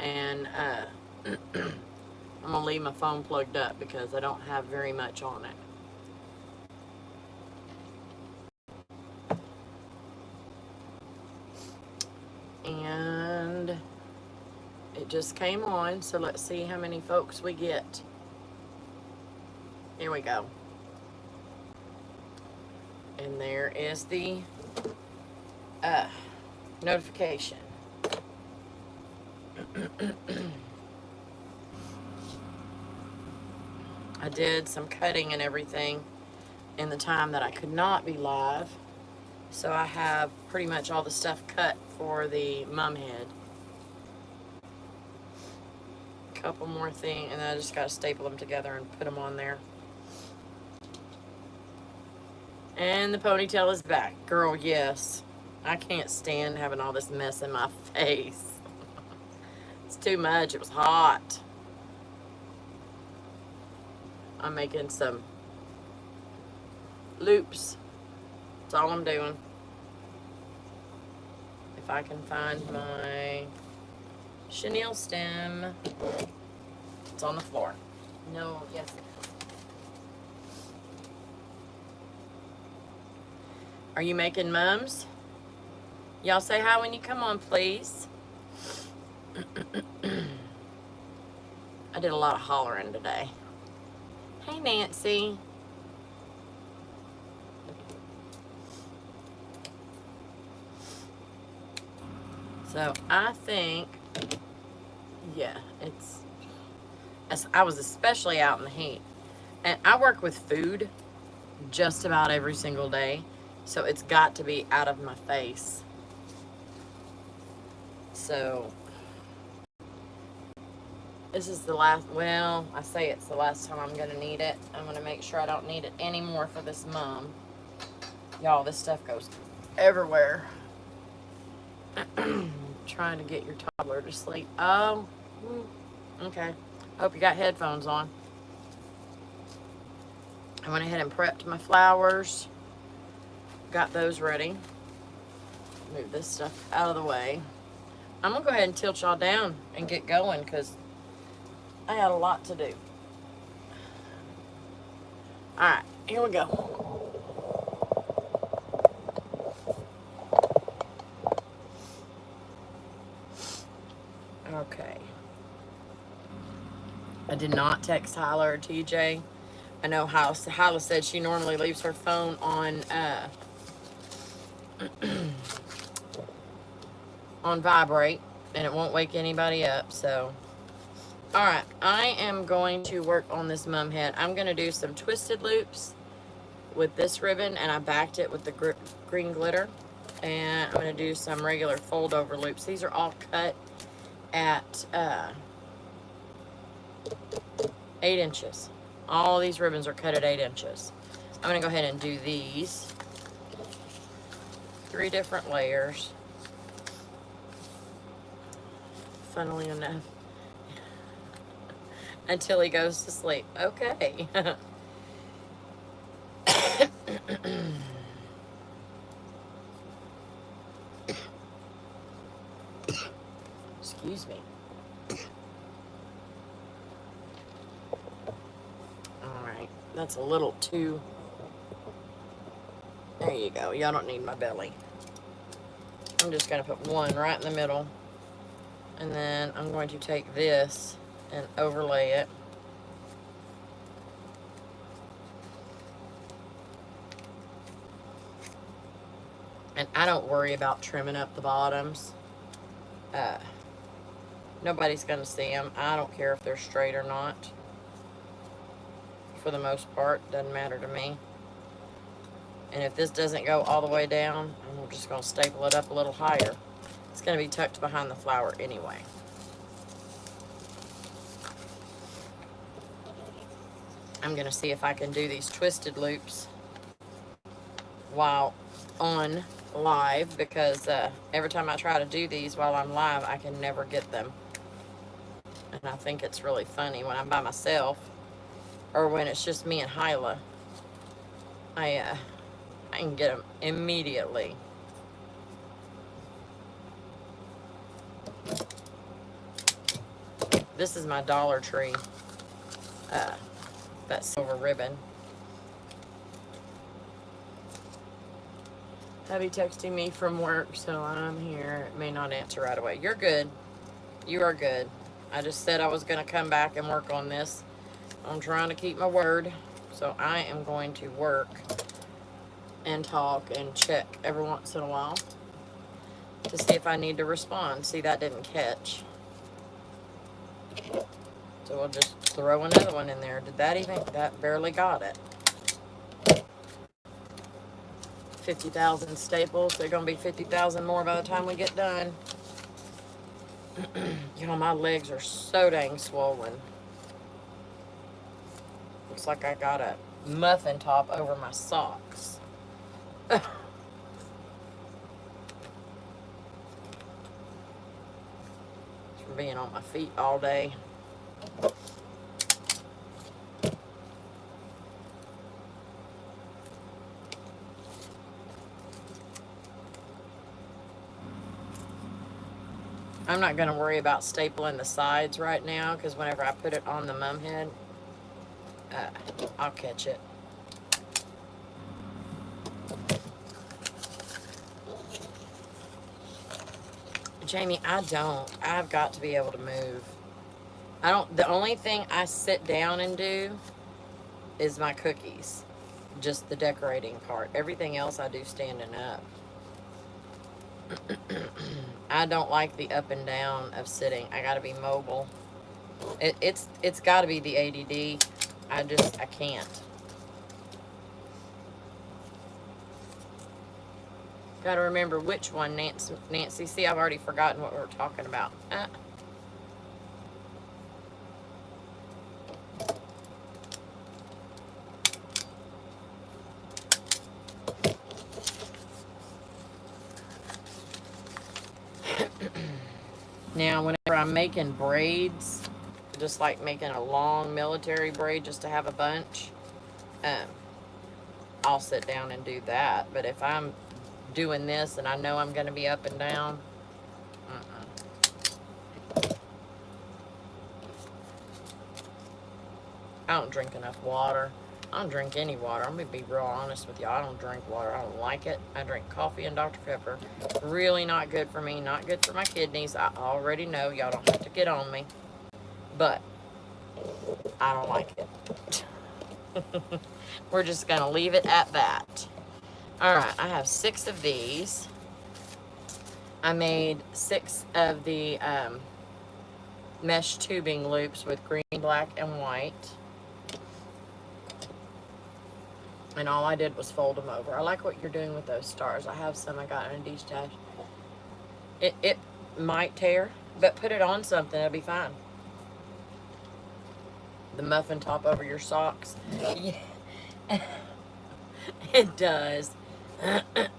And I'm going to leave my phone plugged up because I don't have very much on it. And it just came on, so let's see how many folks we get. Here we go. And there is the notification. I did some cutting and everything in the time that I could not be live. So I have pretty much all the stuff cut for the mum head. A couple more things, and then I just got to staple them together and put them on there. And the ponytail is back. Girl, yes. I can't stand having all this mess in my face. It's too much. It was hot. I'm making some loops. That's all I'm doing. If I can find my chenille stem. It's on the floor. No, yes it is. Are you making mums? Y'all say hi when you come on, please. I did a lot of hollering today. Hey, Nancy. So I think, yeah, I was especially out in the heat. And I work with food just about every single day. So it's got to be out of my face. So this is the last, well, I say it's the last time I'm going to need it. I'm going to make sure I don't need it anymore for this mum. Y'all, this stuff goes everywhere. Trying to get your toddler to sleep. Oh, okay. Hope you got headphones on. I went ahead and prepped my flowers. Got those ready. Move this stuff out of the way. I'm going to go ahead and tilt y'all down and get going because I had a lot to do. Alright, here we go. Okay. I did not text Hyla or TJ. I know Hyla said she normally leaves her phone on on vibrate and it won't wake anybody up. So alright, I am going to work on this mum head. I'm going to do some twisted loops with this ribbon, and I backed it with the green glitter, and I'm going to do some regular fold over loops. These are all cut at 8 inches. All these ribbons are cut at 8 inches. I'm going to go ahead and do these 3 different layers. Funnily enough, until he goes to sleep. Okay. Excuse me. Alright, that's a little too... There you go. Y'all don't need my belly. I'm just going to put one right in the middle. And then I'm going to take this and overlay it. And I don't worry about trimming up the bottoms. Nobody's going to see them. I don't care if they're straight or not. For the most part, doesn't matter to me. And if this doesn't go all the way down, I'm just going to staple it up a little higher. It's going to be tucked behind the flower anyway. I'm going to see if I can do these twisted loops while on live, because every time I try to do these while I'm live, I can never get them. And I think it's really funny when I'm by myself, or when it's just me and Hyla. I can get them immediately. This is my Dollar Tree, that silver ribbon. Hubby texting me from work, so I'm here. It may not answer right away. You're good. You are good. I just said I was going to come back and work on this. I'm trying to keep my word, so I am going to work and talk and check every once in a while to see if I need to respond. See, that didn't catch. So we'll just throw another one in there. Did that even? That barely got it. 50,000 staples. They're going to be 50,000 more by the time we get done. You know, my legs are so dang swollen. Looks like I got a muffin top over my socks. From being on my feet all day. I'm not going to worry about stapling the sides right now, because whenever I put it on the mum head, I'll catch it. Jamie, I've got to be able to move. The only thing I sit down and do is my cookies. Just the decorating part. Everything else I do standing up. I don't like the up and down of sitting. I gotta be mobile. It's gotta be the ADD. I can't. Gotta remember which one, Nancy. See, I've already forgotten what we were talking about. Now, whenever I'm making braids, just like making a long military braid just to have a bunch, I'll sit down and do that. But if I'm doing this and I know I'm going to be up and down, I don't drink enough water. I don't drink any water. I'm going to be real honest with you. I don't drink water. I don't like it. I drink coffee and Dr. Pepper. Really not good for me. Not good for my kidneys. I already know. Y'all don't have to get on me. But I don't like it. We're just going to leave it at that. Alright, I have 6 of these. I made 6 of the mesh tubing loops with green, black, and white. And all I did was fold them over. I like what you're doing with those stars. I have some I got in a D-stash. It might tear, but put it on something, it'll be fine. The muffin top over your socks. Yeah. It does. Alright.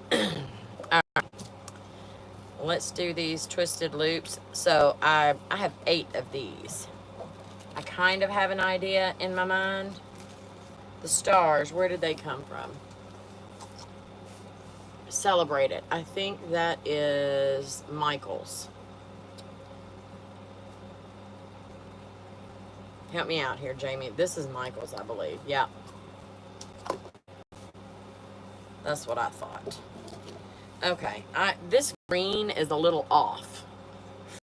Let's do these twisted loops. So I have 8 of these. I kind of have an idea in my mind. The stars, where did they come from? Celebrate It. I think that is Michael's. Help me out here, Jamie. This is Michael's, I believe. Yeah. That's what I thought. Okay. This green is a little off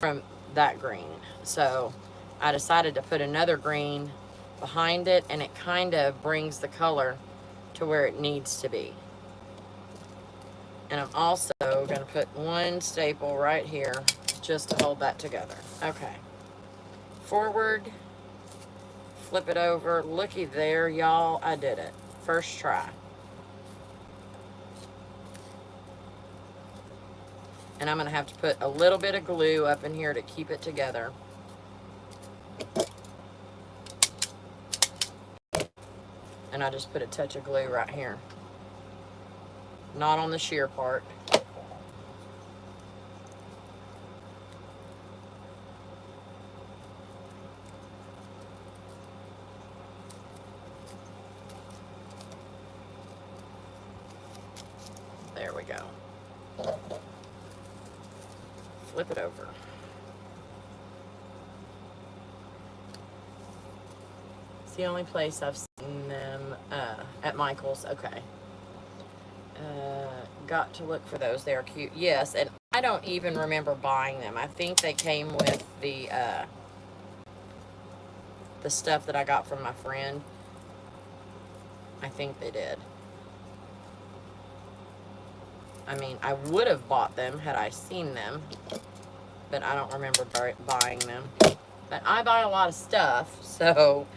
from that green. So I decided to put another green behind it, and it kind of brings the color to where it needs to be. And I'm also going to put one staple right here just to hold that together. Okay. Forward. Flip it over. Looky there, y'all. I did it. First try. And I'm going to have to put a little bit of glue up in here to keep it together. And I just put a touch of glue right here. Not on the sheer part. There we go. Flip it over. the only place I've seen them. At Michael's. Okay. Got to look for those. They're cute. Yes, and I don't even remember buying them. I think they came with the stuff that I got from my friend. I think they did. I mean, I would have bought them had I seen them, but I don't remember buying them. But I buy a lot of stuff, so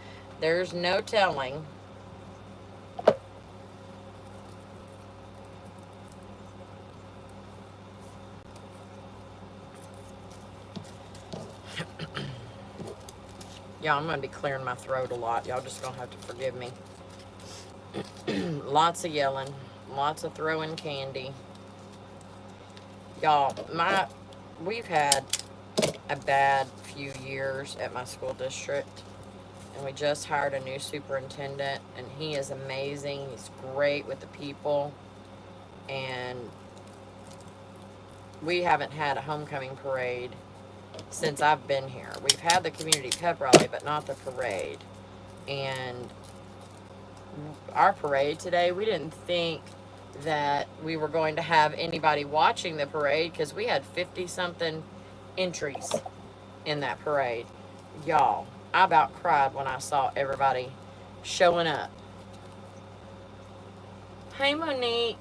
there's no telling. Yeah, I'm going to be clearing my throat a lot. Y'all just going to have to forgive me. Lots of yelling. Lots of throwing candy. Y'all, we've had a bad few years at my school district. And we just hired a new superintendent. And he is amazing. He's great with the people. And we haven't had a homecoming parade since I've been here. We've had the community pep rally, but not the parade. And our parade today, we didn't think that we were going to have anybody watching the parade because we had 50-something entries in that parade. Y'all, I about cried when I saw everybody showing up. Hey, Monique.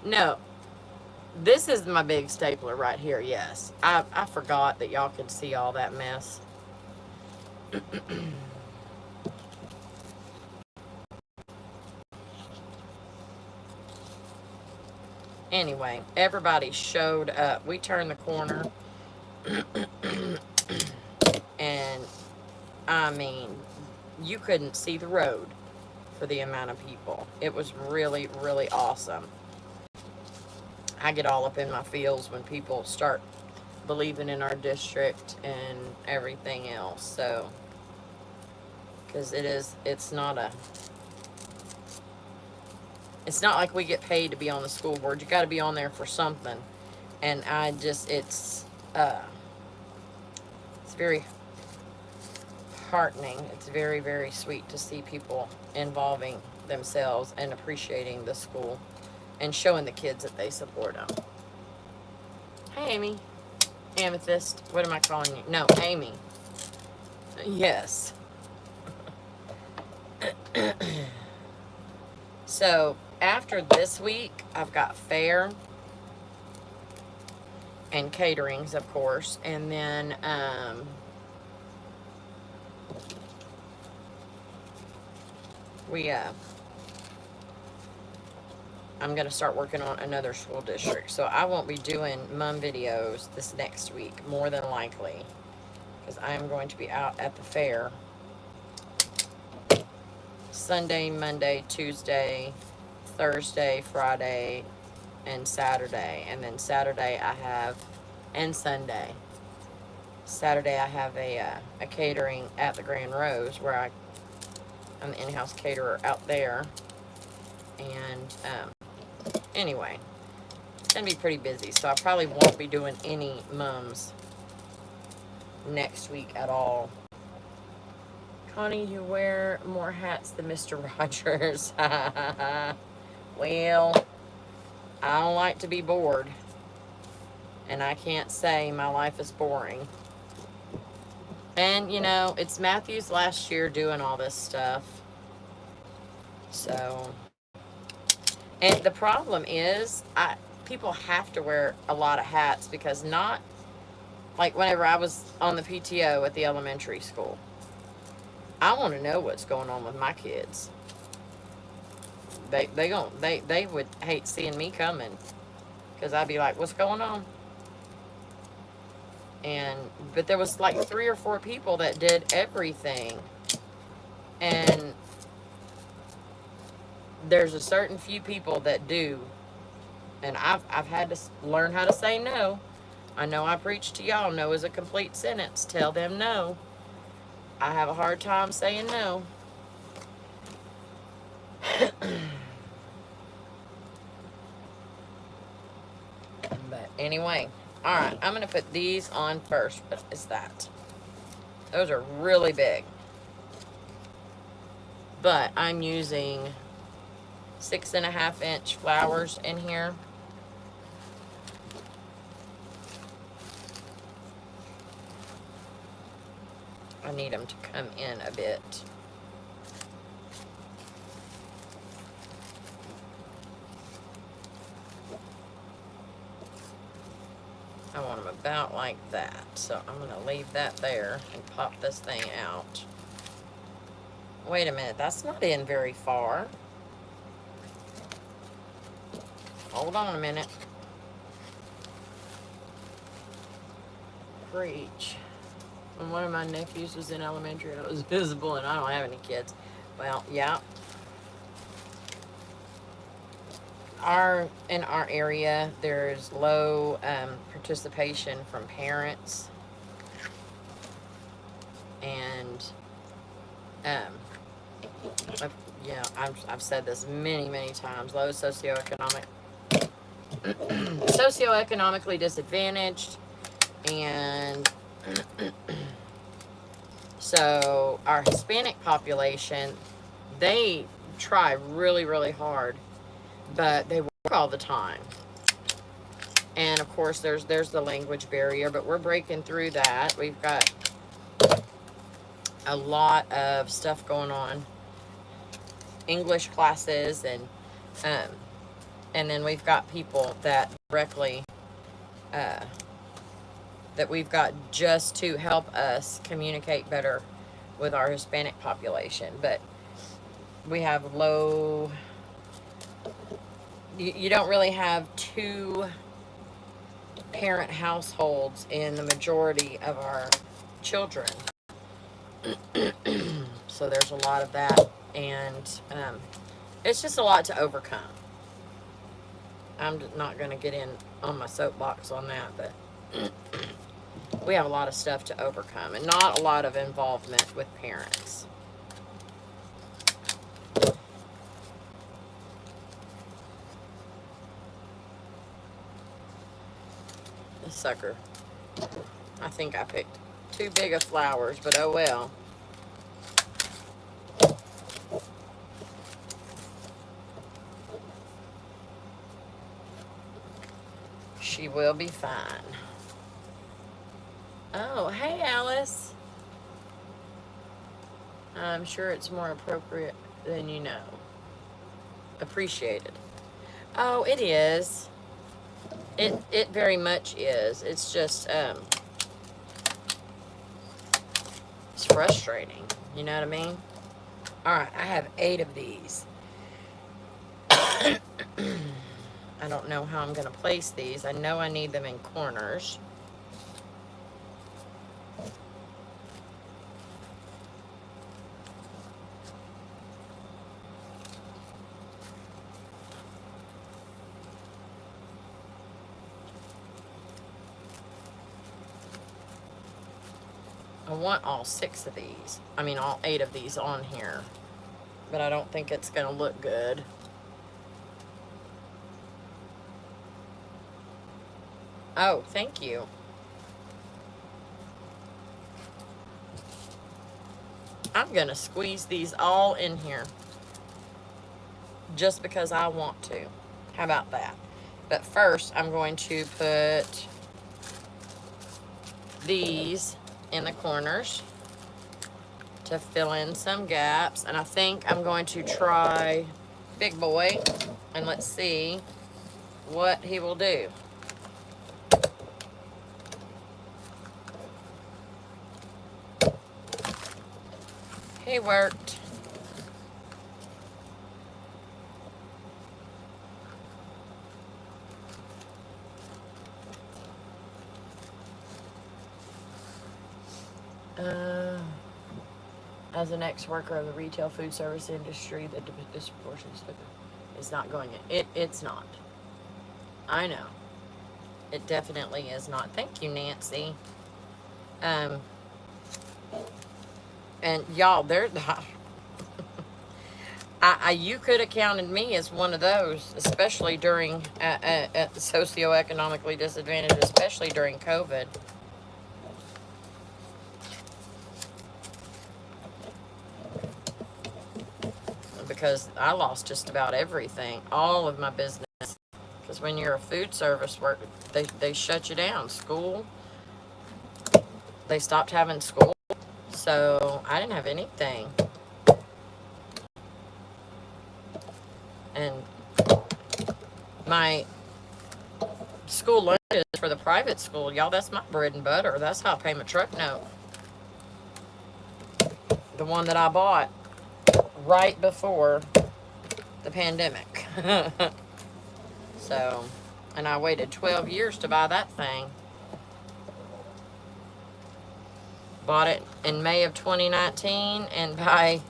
No. This is my big stapler right here, yes. I forgot that y'all could see all that mess. Anyway, everybody showed up. We turned the corner. And, I mean, you couldn't see the road for the amount of people. It was really, really awesome. I get all up in my feels when people start believing in our district and everything else. So, because it's not like we get paid to be on the school board. You got to be on there for something. And it's very heartening. It's very, very sweet to see people involving themselves and appreciating the school and showing the kids that they support them. Hey, Amy. Amethyst. What am I calling you? No, Amy. Yes. So, after this week, I've got fair and caterings, of course. And then, I'm going to start working on another school district. So I won't be doing mom videos this next week, more than likely. Because I am going to be out at the fair Sunday, Monday, Tuesday, Thursday, Friday, and Saturday. And then Saturday I have, and Sunday. Saturday I have a catering at the Grand Rose where I'm the in-house caterer out there. And anyway, it's going to be pretty busy, so I probably won't be doing any mums next week at all. Connie, you wear more hats than Mr. Rogers. Well, I don't like to be bored. And I can't say my life is boring. And, you know, it's Matthew's last year doing all this stuff. So, and the problem is, people have to wear a lot of hats because not, like whenever I was on the PTO at the elementary school, I want to know what's going on with my kids. They would hate seeing me coming because I'd be like, what's going on? But there was like 3 or 4 people that did everything. And there's a certain few people that do. And I've had to learn how to say no. I know I preach to y'all. No is a complete sentence. Tell them no. I have a hard time saying no. But anyway, all right, I'm going to put these on first. What is that? Those are really big. but I'm using 6.5 inch flowers in here. I need them to come in a bit. I want them about like that. So I'm going to leave that there and pop this thing out. Wait a minute, that's not in very far. Hold on a minute. Preach. When one of my nephews was in elementary and it was visible, and I don't have any kids. Well, yeah. In our area, there's low participation from parents. And I've said this many times. Low socioeconomically disadvantaged, and so our Hispanic population, they try really hard, but they work all the time. And of course, there's the language barrier, but we're breaking through that. We've got a lot of stuff going on, English classes, and then we've got people that directly that we've got just to help us communicate better with our Hispanic population. But we have low, you don't really have two parent households in the majority of our children. So there's a lot of that, and it's just a lot to overcome. I'm not going to get in on my soapbox on that, but we have a lot of stuff to overcome, and not a lot of involvement with parents. This sucker, I think I picked too big of flowers, but oh well. She will be fine. Oh, hey, Alice. I'm sure it's more appropriate than you know. Appreciated. Oh, it is. It very much is. It's just, it's frustrating. You know what I mean? All right, I have 8 of these. I don't know how I'm going to place these. I know I need them in corners. I want all 6 of these. I mean, all 8 of these on here. But I don't think it's going to look good. Oh, thank you. I'm going to squeeze these all in here. Just because I want to. How about that? But first, I'm going to put these in the corners to fill in some gaps. And I think I'm going to try Big Boy, and let's see what he will do. He worked. As an ex-worker of the retail food service industry, the disproportionate is not going in. It's not. I know. It definitely is not. Thank you, Nancy. And y'all, you could have counted me as one of those, especially during socioeconomically disadvantaged, especially during COVID. because I lost just about everything, all of my business. Because when you're a food service worker, they shut you down. School, they stopped having school, so I didn't have anything. And my school lunches for the private school, y'all, that's my bread and butter. That's how I pay my truck note. The one that I bought right before the pandemic. So, and I waited 12 years to buy that thing. Bought it in May of 2019, and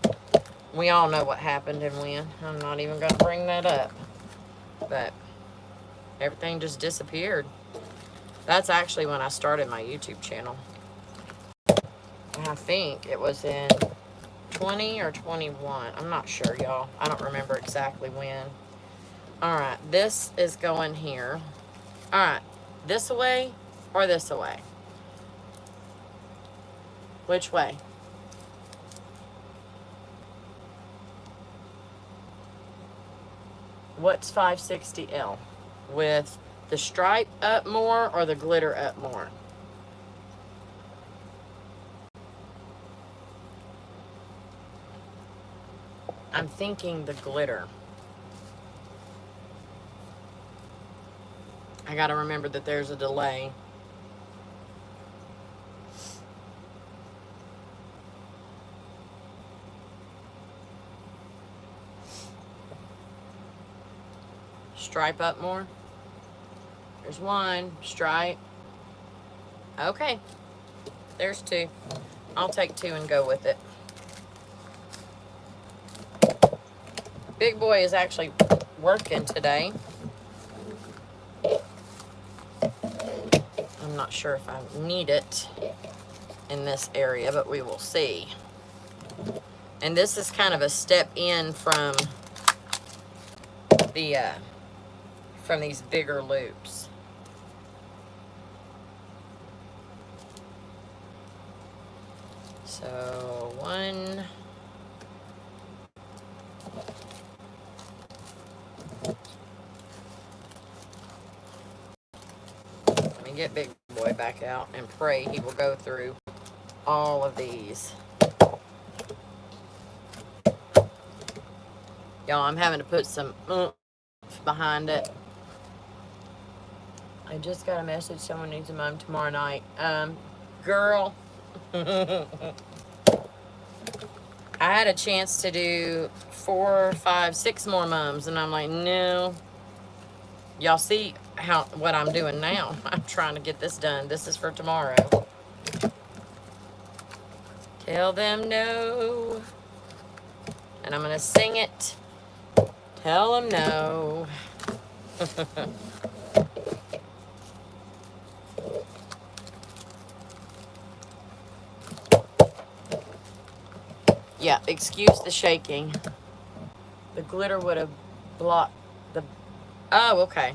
we all know what happened and when. I'm not even going to bring that up. But everything just disappeared. That's actually when I started my YouTube channel. I think it was in 20 or 21. I'm not sure, y'all. I don't remember exactly when. Alright, this is going here. Alright, this away or this away? Which way? What's 560L? With the stripe up more or the glitter up more? I'm thinking the glitter. I gotta remember that there's a delay. Stripe up more. There's one. Stripe. Okay. There's two. I'll take two and go with it. Big boy is actually working today. I'm not sure if I need it in this area, but we will see. And this is kind of a step in from these bigger loops. So one. Let me get big boy back out and pray he will go through all of these. Y'all, I'm having to put some behind it. I just got a message someone needs a mom tomorrow night. Girl. I had a chance to do 4, 5, 6 more mums, and I'm like, no. Y'all see what I'm doing now. I'm trying to get this done. This is for tomorrow. Tell them no. And I'm going to sing it. Tell them no. Yeah, excuse the shaking. The glitter would have blocked the... Oh, okay.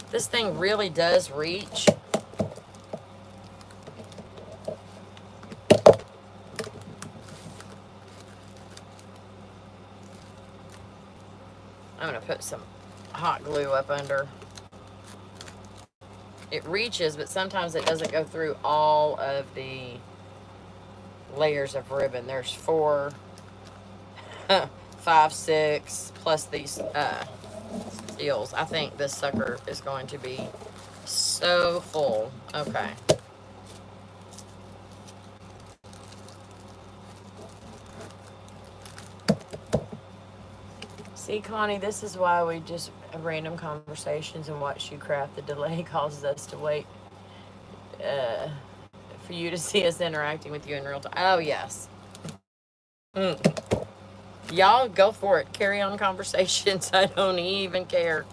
This thing really does reach. I'm going to put some hot glue up under. It reaches, but sometimes it doesn't go through all of the layers of ribbon. There's 4, 5, 6, plus these steels. I think this sucker is going to be so full. Okay. See, Connie, this is why we just have random conversations and watch you craft. The delay causes us to wait for you to see us interacting with you in real time. Oh, yes. Y'all go for it. Carry on conversations. I don't even care.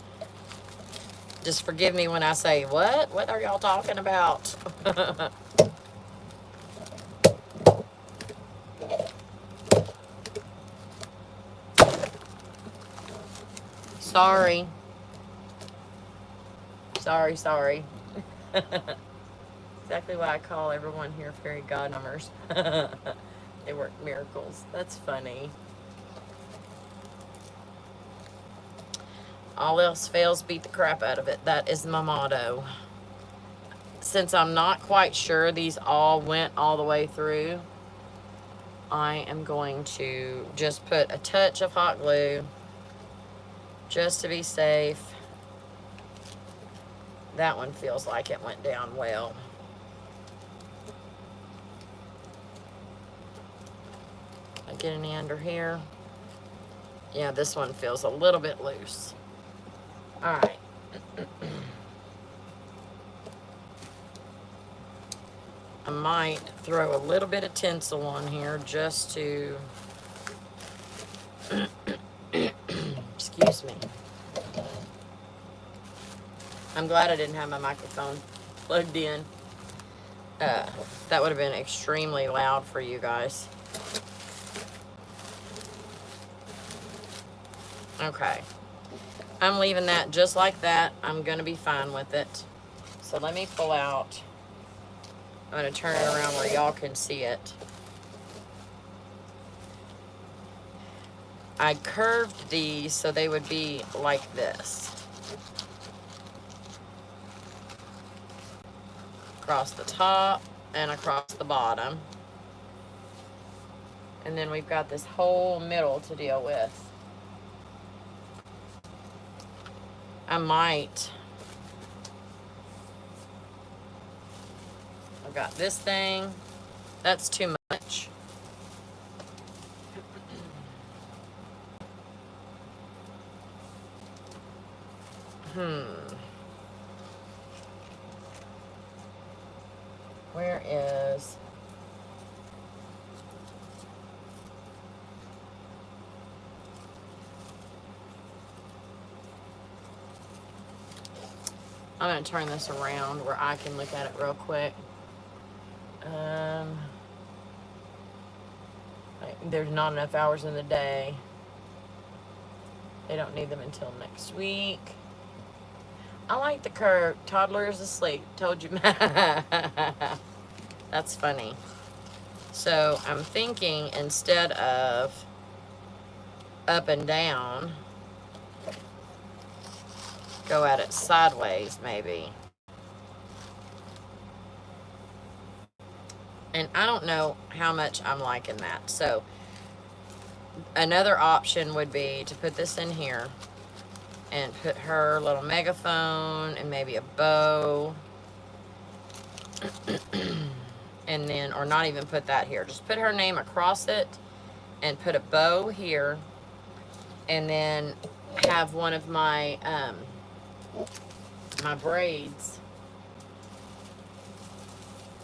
Just forgive me when I say, what? What are y'all talking about? Sorry. Sorry, sorry. Exactly why I call everyone here fairy godmothers. They work miracles. That's funny. All else fails, beat the crap out of it. That is my motto. Since I'm not quite sure these all went all the way through, I am going to just put a touch of hot glue just to be safe. That one feels like it went down well. I get any under here? Yeah, this one feels a little bit loose. All right. I might throw a little bit of tinsel on here just to, excuse me. I'm glad I didn't have my microphone plugged in. That would have been extremely loud for you guys. Okay. I'm leaving that just like that. I'm going to be fine with it. So let me pull out. I'm going to turn it around where y'all can see it. I curved these so they would be like this. Across the top and across the bottom. And then we've got this whole middle to deal with. I might. I've got this thing. That's too much. Where is... I'm going to turn this around where I can look at it real quick. There's not enough hours in the day. They don't need them until next week. I like the curve. Toddler is asleep. Told you. That's funny. So I'm thinking instead of up and down, go at it sideways maybe. And I don't know how much I'm liking that. So another option would be to put this in here and put her little megaphone and maybe a bow. And then, or not even put that here. Just put her name across it and put a bow here. And then have one of my, my braids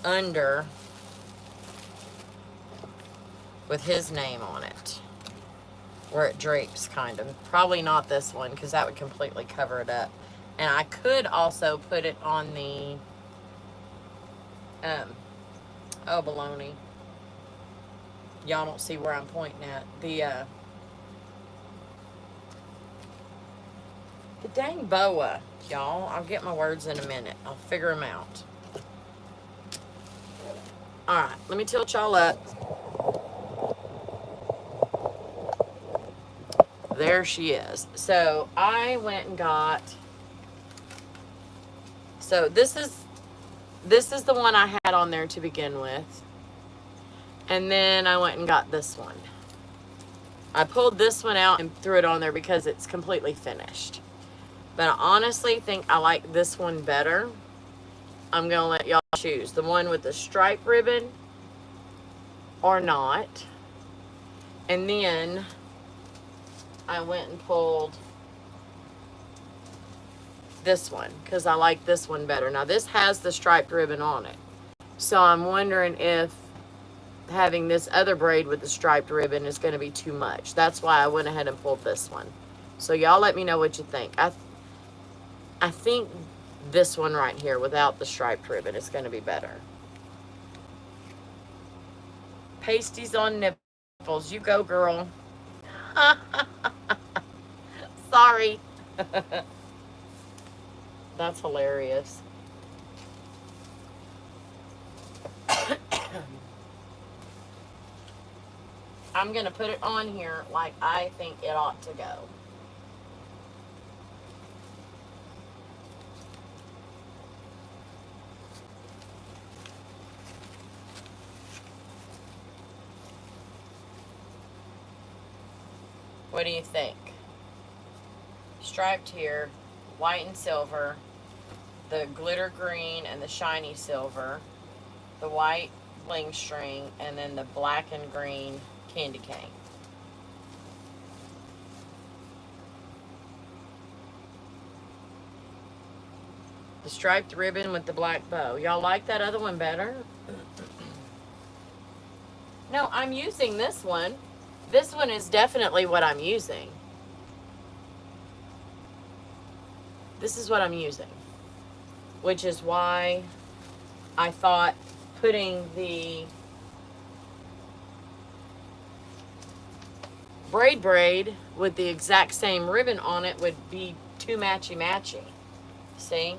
under with his name on it, where it drapes kind of. Probably not this one because that would completely cover it up. And I could also put it on the oh baloney, y'all don't see where I'm pointing at, the dang boa, y'all. I'll get my words in a minute. I'll figure them out. Alright, let me tilt y'all up. There she is. So I went and got, so this is the one I had on there to begin with. And then I went and got this one. I pulled this one out and threw it on there because it's completely finished. But I honestly think I like this one better. I'm going to let y'all choose. The one with the stripe ribbon or not. And then I went and pulled this one because I like this one better. Now this has the striped ribbon on it. So I'm wondering if having this other braid with the striped ribbon is going to be too much. That's why I went ahead and pulled this one. So y'all let me know what you think. I think this one right here without the striped ribbon is going to be better. Pasties on nipples. You go, girl. Sorry. That's hilarious. I'm going to put it on here like I think it ought to go. What do you think? Striped here, white and silver, the glitter green and the shiny silver, the white bling string, and then the black and green candy cane. The striped ribbon with the black bow. Y'all like that other one better? No, I'm using this one. This one is definitely what I'm using. This is what I'm using, which is why I thought putting the braid with the exact same ribbon on it would be too matchy-matchy. See?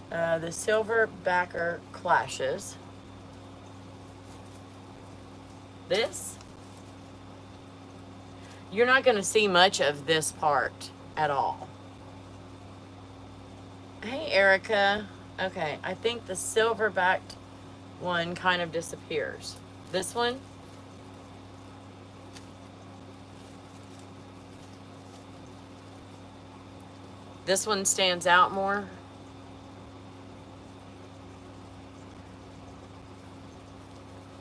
The silver backer clashes. This, you're not going to see much of this part at all. Hey, Erica. Okay, I think the silver backed one kind of disappears. This one, this one stands out more.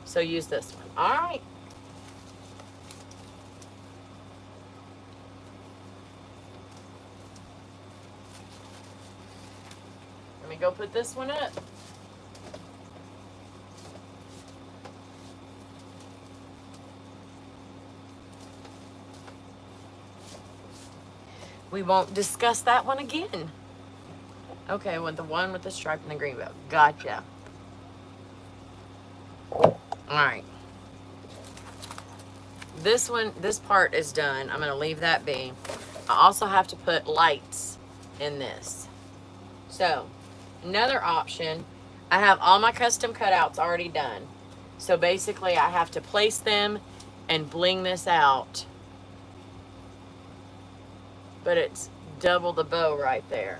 So use this one. All right. Let me go put this one up. We won't discuss that one again. Okay, with the one with the stripe and the green bow. Gotcha. Alright. This one, this part is done. I'm going to leave that be. I also have to put lights in this. So, another option, I have all my custom cutouts already done. So basically I have to place them and bling this out. But it's double the bow right there.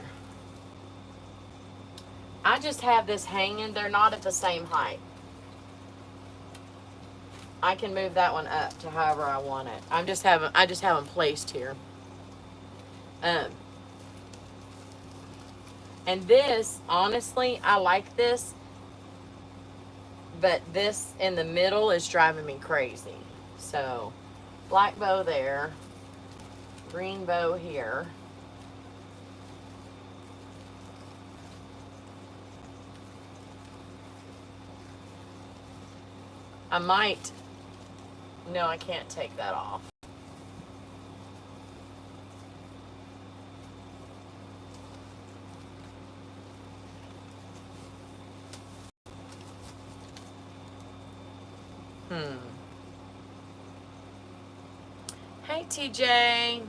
I just have this hanging. They're not at the same height. I can move that one up to however I want it. I just have them placed here. And this, honestly, I like this, but this in the middle is driving me crazy. So, black bow there, green bow here. I might, no, I can't take that off. Hey, TJ.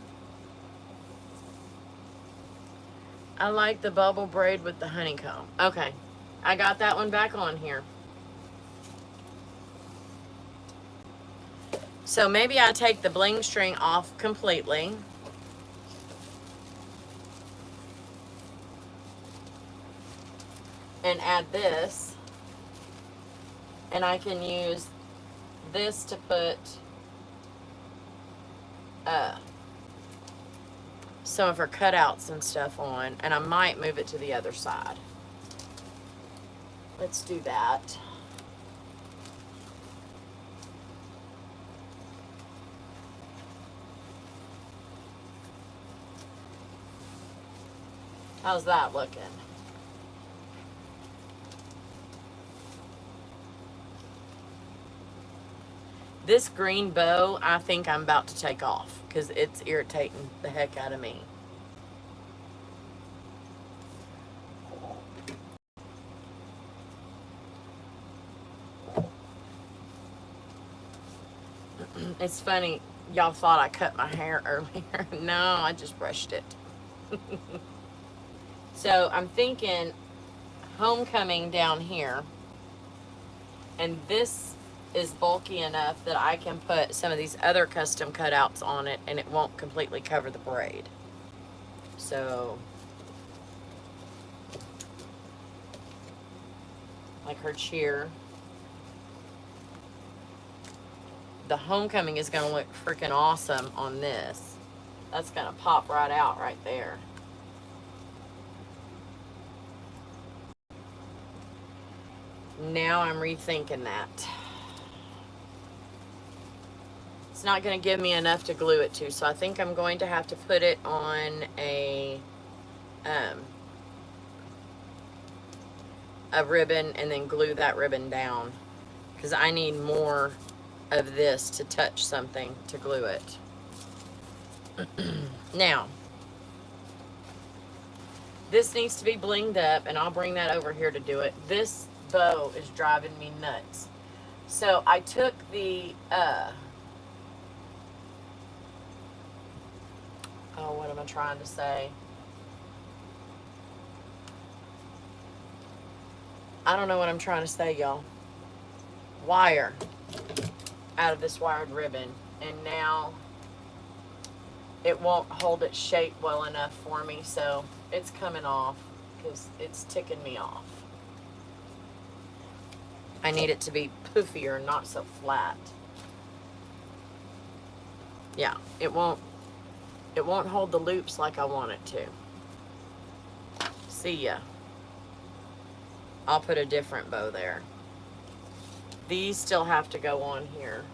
I like the bubble braid with the honeycomb. Okay, I got that one back on here. So maybe I take the bling string off completely. And add this. And I can use this to put some of her cutouts and stuff on. And I might move it to the other side. Let's do that. How's that looking? This green bow, I think I'm about to take off because it's irritating the heck out of me. It's funny, Y'all thought I cut my hair earlier. No, I just brushed it. So I'm thinking homecoming down here, and this is bulky enough that I can put some of these other custom cutouts on it and it won't completely cover the braid. So, like her cheer. The homecoming is going to look freaking awesome on this. That's going to pop right out right there. Now I'm rethinking that. It's not going to give me enough to glue it to, so I think I'm going to have to put it on a ribbon and then glue that ribbon down, because I need more of this to touch something to glue it. Now, this needs to be blinged up, and I'll bring that over here to do it. This bow is driving me nuts. So I took the, what am I trying to say? I don't know what I'm trying to say, y'all. Wire out of this wired ribbon, and now it won't hold its shape well enough for me, so it's coming off because it's ticking me off. I need it to be poofier, not so flat. Yeah, it won't hold the loops like I want it to. See ya. I'll put a different bow there. These still have to go on here.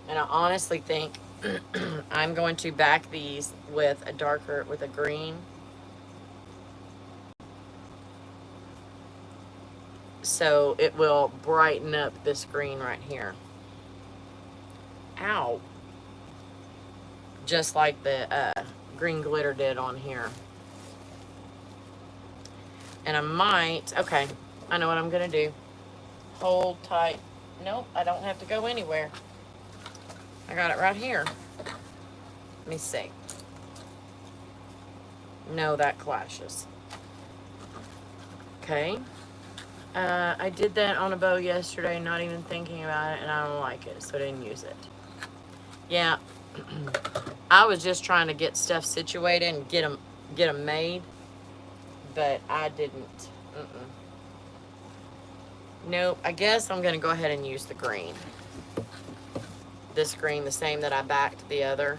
And I honestly think I'm going to back these with a green. So it will brighten up this green right here. Ow. Just like the green glitter did on here. And I might, okay, I know what I'm gonna do. Hold tight. Nope, I don't have to go anywhere. I got it right here. Let me see. No, that clashes. Okay. I did that on a bow yesterday, not even thinking about it, and I don't like it, so I didn't use it. Yeah, I was just trying to get stuff situated and get them made, but I didn't. Nope, I guess I'm going to go ahead and use the green. This green, the same that I backed the other.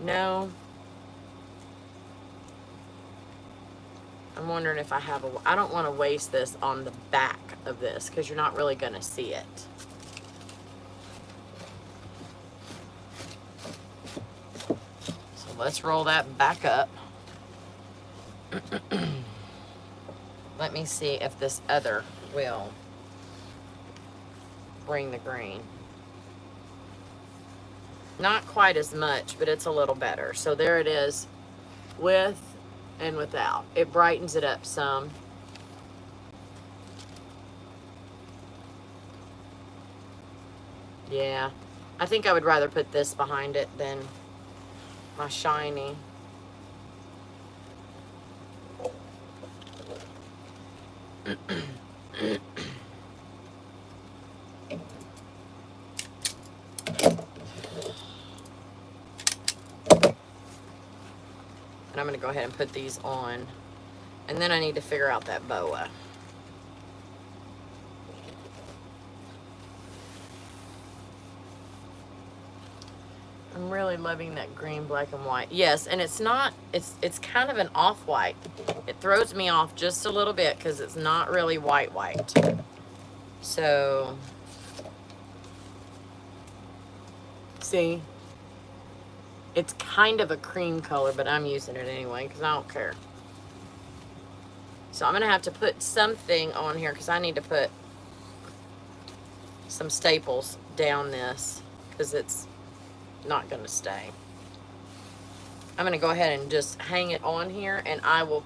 No. I'm wondering if I have I don't want to waste this on the back of this because you're not really going to see it. So let's roll that back up. Let me see if this other will bring the green. Not quite as much, but it's a little better. So there it is, with and without. It brightens it up some. Yeah, I think I would rather put this behind it than my shiny. And I'm going to go ahead and put these on. And then I need to figure out that boa. I'm really loving that green, black, and white. Yes, and it's not, it's kind of an off-white. It throws me off just a little bit because it's not really white. So, see? It's kind of a cream color, but I'm using it anyway because I don't care. So I'm going to have to put something on here because I need to put some staples down this because it's not going to stay. I'm going to go ahead and just hang it on here, and I will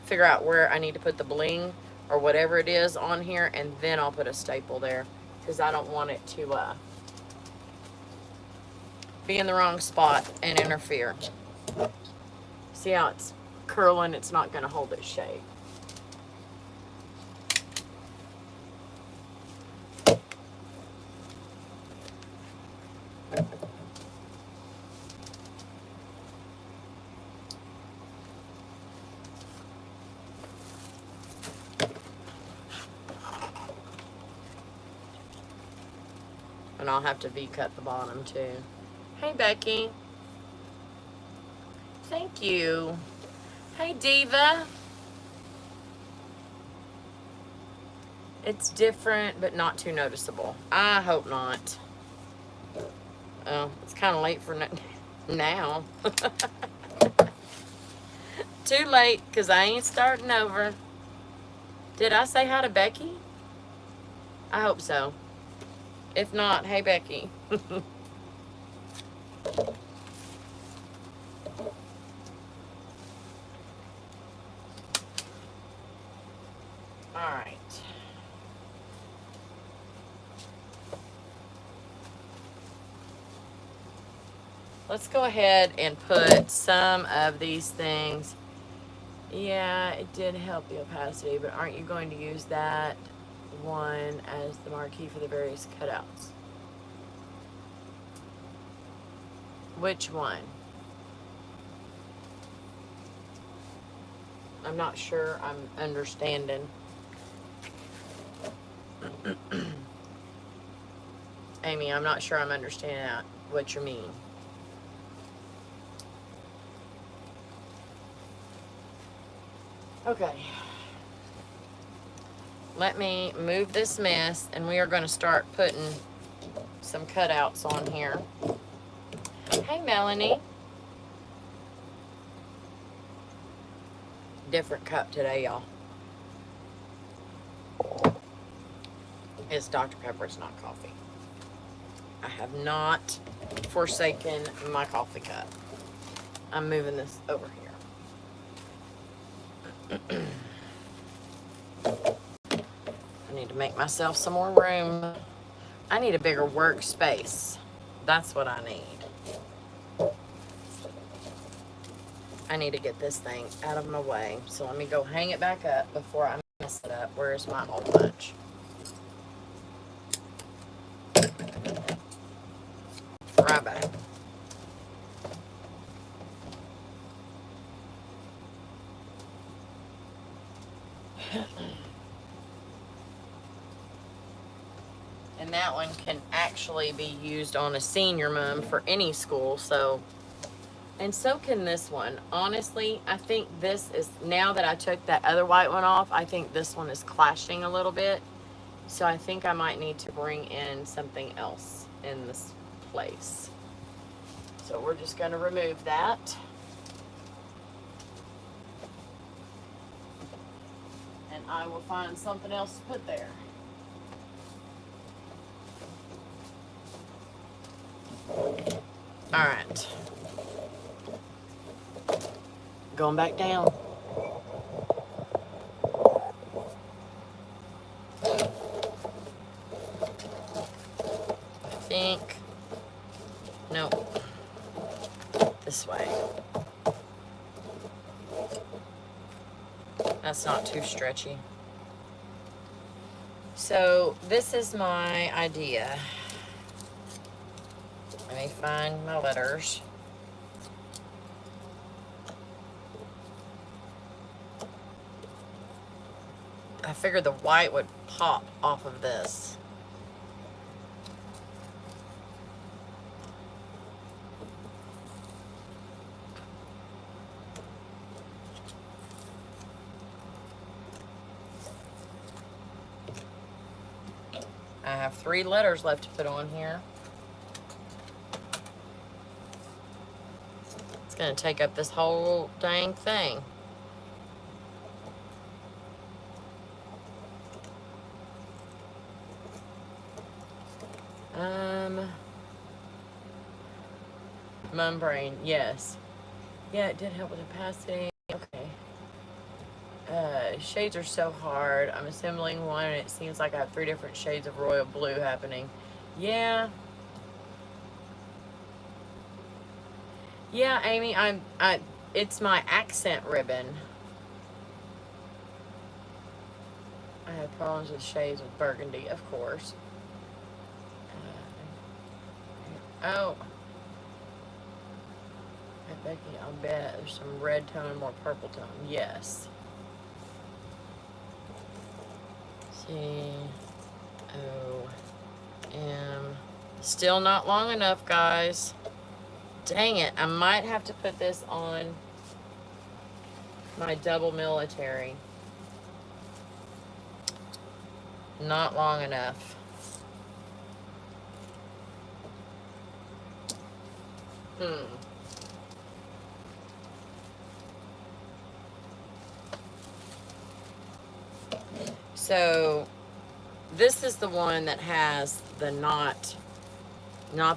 figure out where I need to put the bling or whatever it is on here, and then I'll put a staple there because I don't want it to be in the wrong spot and interfere. See how it's curling? It's not going to hold its shape. And I'll have to V-cut the bottom too. Hey, Becky. Thank you. Hey, Diva. It's different, but not too noticeable. I hope not. Oh, it's kind of late for now. Too late, because I ain't starting over. Did I say hi to Becky? I hope so. If not, hey, Becky. All right. Let's go ahead and put some of these things. Yeah, it did help the opacity, but aren't you going to use that one as the marquee for the various cutouts? Which one? I'm not sure I'm understanding. Amy, I'm not sure I'm understanding what you mean. Okay. Let me move this mess, and we are going to start putting some cutouts on here. Hey, Melanie. Different cup today, y'all. It's Dr. Pepper, it's not coffee. I have not forsaken my coffee cup. I'm moving this over here. I need to make myself some more room. I need a bigger workspace. That's what I need. I need to get this thing out of my way. So let me go hang it back up before I mess it up. Where's my hole punch? Right back. And that one can actually be used on a senior mum for any school. So, and so can this one. Honestly, I think this is, now that I took that other white one off, I think this one is clashing a little bit. So I think I might need to bring in something else in this place. So we're just going to remove that. And I will find something else to put there. All right. Going back down. I think, nope, this way. That's not too stretchy. So this is my idea. Let me find my letters. I figured the white would pop off of this. I have 3 letters left to put on here. It's going to take up this whole dang thing. Membrane, yes. Yeah, it did help with opacity. Okay. shades are so hard. I'm assembling one and it seems like I have 3 different shades of royal blue happening. Yeah. Yeah, Amy, it's my accent ribbon. I have problems with shades with burgundy, of course. Oh. Hey, Becky, I'll bet there's some red tone and more purple tone. Yes. C-O-M. Still not long enough, guys. Dang it. I might have to put this on my double military. Not long enough. So this is the one that has the not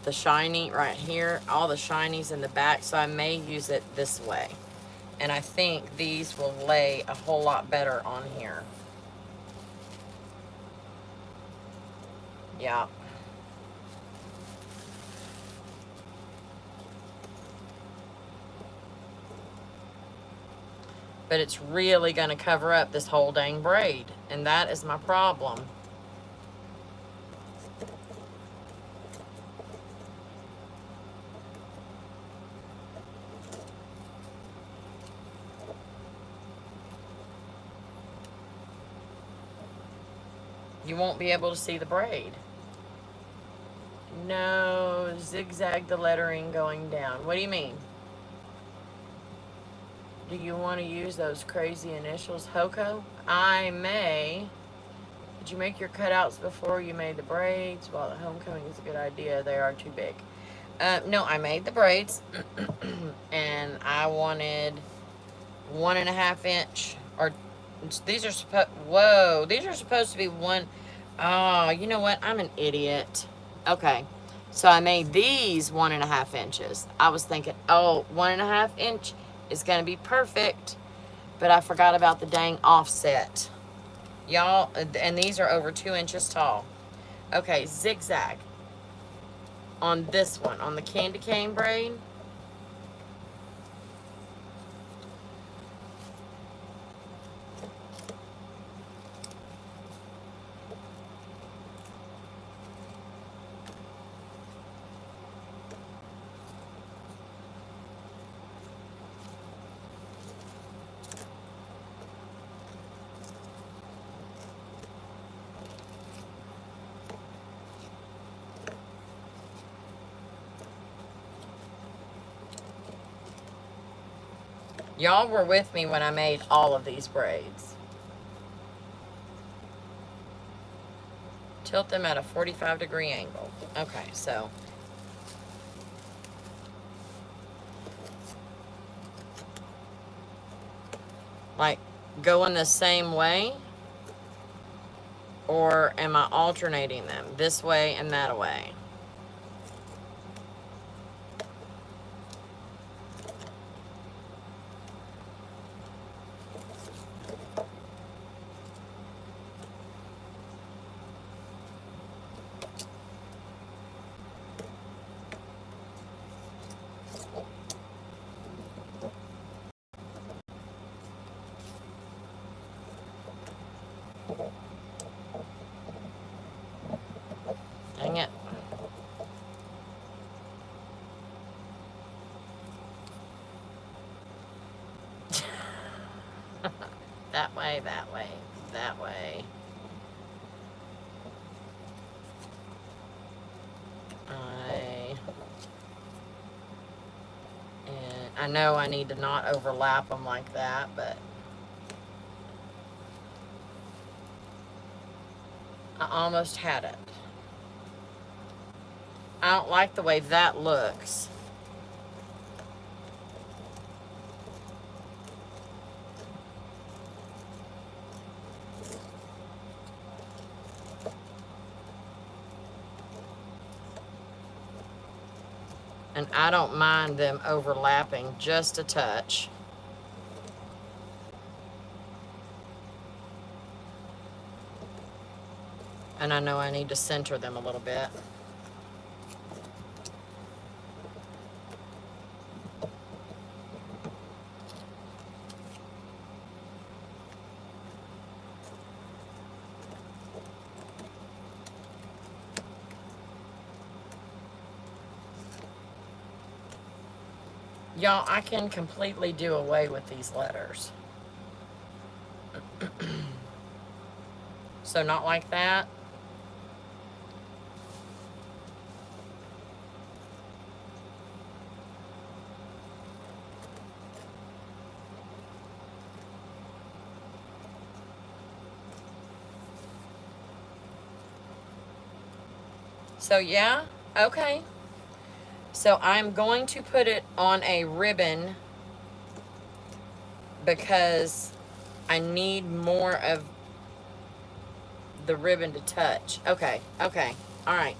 the shiny right here, all the shinies in the back, so I may use it this way. And I think these will lay a whole lot better on here. Yeah. But it's really going to cover up this whole dang braid, and that is my problem. You won't be able to see the braid. No, zigzag the lettering going down. What do you mean? Do you want to use those crazy initials, Hoko? I may. Did you make your cutouts before you made the braids? Well, the homecoming is a good idea. They are too big. No, I made the braids. And I wanted 1.5 inch, or these are supposed to be one. Oh, you know what? I'm an idiot. Okay. So I made these 1.5 inches. I was thinking, oh, 1.5 inch is going to be perfect. But I forgot about the dang offset. Y'all, and these are over 2 inches tall. Okay, zigzag. On this one, on the candy cane braid. Y'all were with me when I made all of these braids. Tilt them at a 45-degree angle. Okay, so like going the same way, or am I alternating them this way and that way? Dang it. That way, that way, that way. And I know I need to not overlap them like that, but I almost had it. I don't like the way that looks. And I don't mind them overlapping just a touch. And I know I need to center them a little bit. Y'all, I can completely do away with these letters. So not like that. So yeah, okay. So I'm going to put it on a ribbon because I need more of the ribbon to touch. Okay, okay, all right.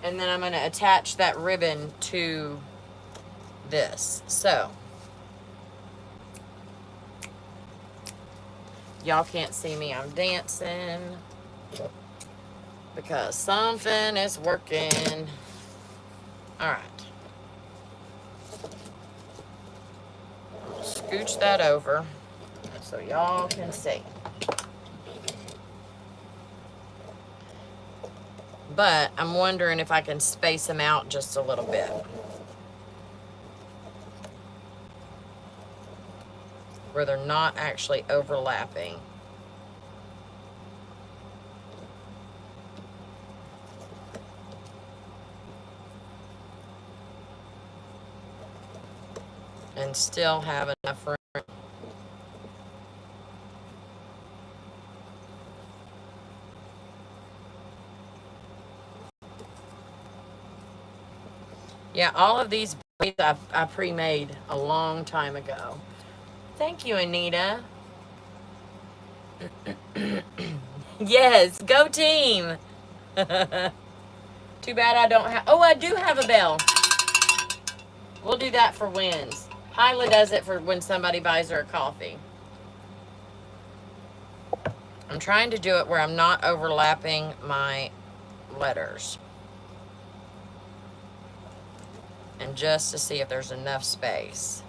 And then I'm going to attach that ribbon to this. So, y'all can't see me, I'm dancing because something is working. All right. Scooch that over so y'all can see. But I'm wondering if I can space them out just a little bit. Where they're not actually overlapping. And still have enough room. Yeah, all of these braids I pre-made a long time ago. Thank you, Anita. Yes, go team. Too bad I don't have, oh, I do have a bell. We'll do that for wins. Hyla does it for when somebody buys her a coffee. I'm trying to do it where I'm not overlapping my letters. And just to see if there's enough space.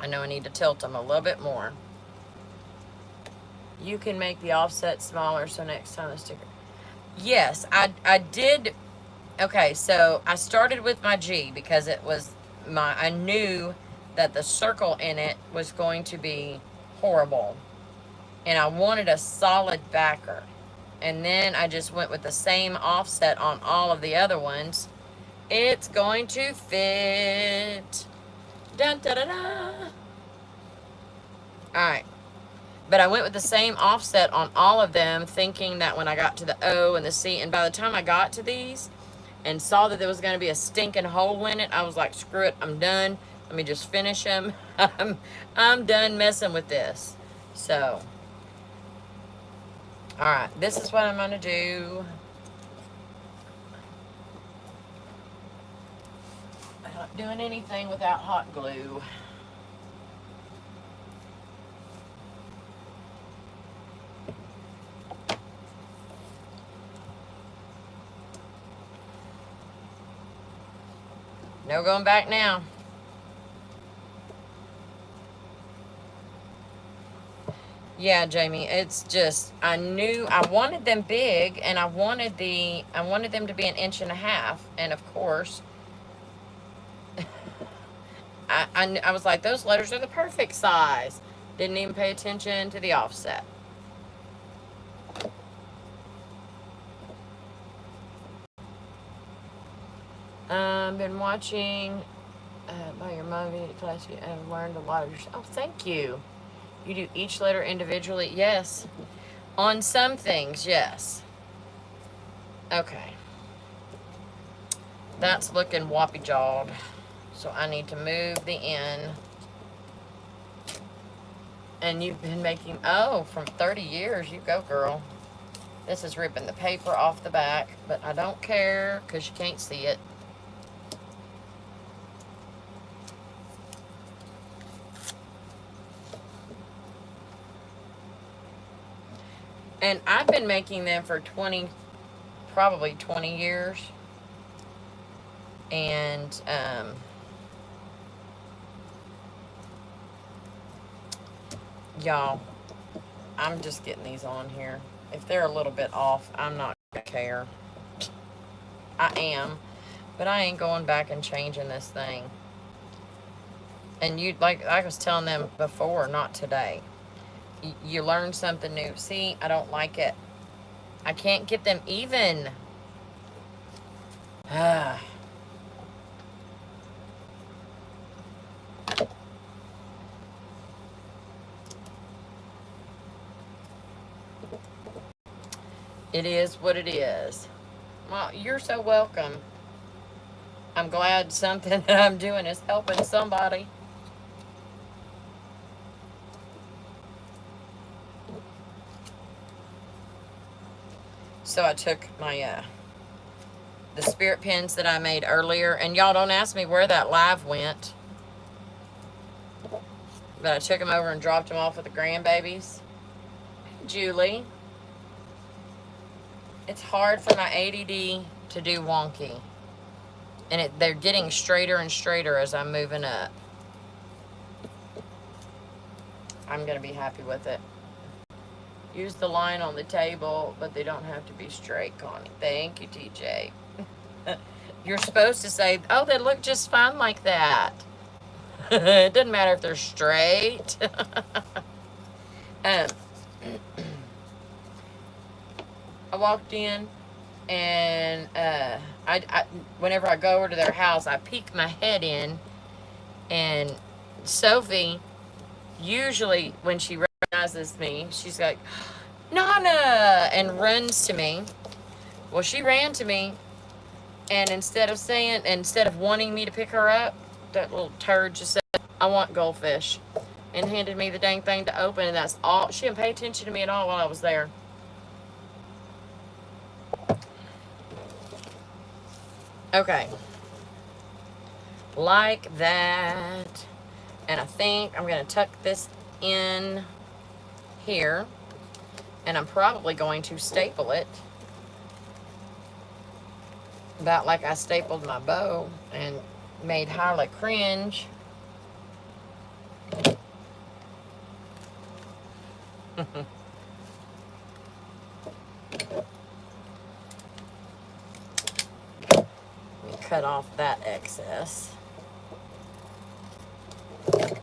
I know I need to tilt them a little bit more. You can make the offset smaller so next time the sticker. Yes, I did. Okay, so I started with my G because it was I knew that the circle in it was going to be horrible. And I wanted a solid backer. And then I just went with the same offset on all of the other ones. It's going to fit. Dun, da, da, da. Alright. But I went with the same offset on all of them, thinking that when I got to the O and the C, and by the time I got to these and saw that there was going to be a stinking hole in it, I was like, screw it, I'm done. Let me just finish them. I'm done messing with this. So, alright, this is what I'm going to do. I'm not doing anything without hot glue. No going back now. Yeah, Jamie, it's just, I knew I wanted them big, and I wanted them to be 1.5 inches, and of course, I was like, those letters are the perfect size. Didn't even pay attention to the offset. Been watching by your movie class and learned a lot of your. Oh, thank you. You do each letter individually? Yes. On some things, yes. Okay. That's looking whoppy jawed. So I need to move the N. And you've been making, oh, from 30 years. You go, girl. This is ripping the paper off the back, but I don't care because you can't see it. I've been making them for probably 20 years. And, y'all, I'm just getting these on here. If they're a little bit off, I'm not gonna care. I am, but I ain't going back and changing this thing. And you, like I was telling them before, not today. You learn something new. See, I don't like it. I can't get them even. Ah. It is what it is. Well, you're so welcome. I'm glad something that I'm doing is helping somebody. So I took my the spirit pins that I made earlier, and y'all don't ask me where that live went, but I took them over and dropped them off with the grandbabies. Julie, it's hard for my ADD to do wonky, and they're getting straighter and straighter as I'm moving up. I'm gonna be happy with it. Use the line on the table, but they don't have to be straight, Connie. Thank you, TJ. You're supposed to say, oh, they look just fine like that. It doesn't matter if they're straight. I walked in, and whenever I go over to their house, I peek my head in, and Sophie, usually when she recognizes me, she's like, Nana, and runs to me. Well, she ran to me, and instead of wanting me to pick her up, that little turd just said, I want goldfish, and handed me the dang thing to open, and that's all. She didn't pay attention to me at all while I was there. Okay. Like that. And I think I'm going to tuck this in here, and I'm probably going to staple it about like I stapled my bow and made Harley cringe. Cut off that excess.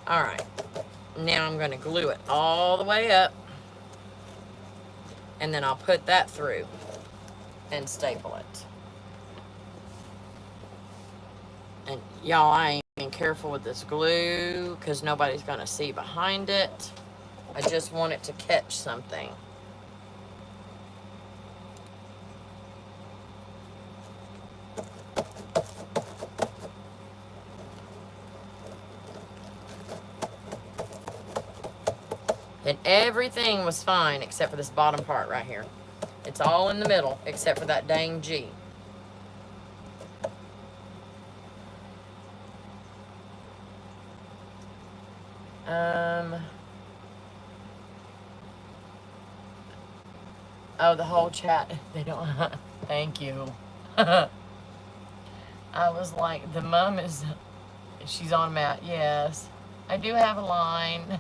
All right, now I'm going to glue it all the way up, and then I'll put that through and staple it. And y'all, I ain't being careful with this glue because nobody's going to see behind it. I just want it to catch something. And everything was fine except for this bottom part right here. It's all in the middle except for that dang G. Oh, the whole chat, they don't, thank you. I was like, the mom is, she's on Matt, yes. I do have a line.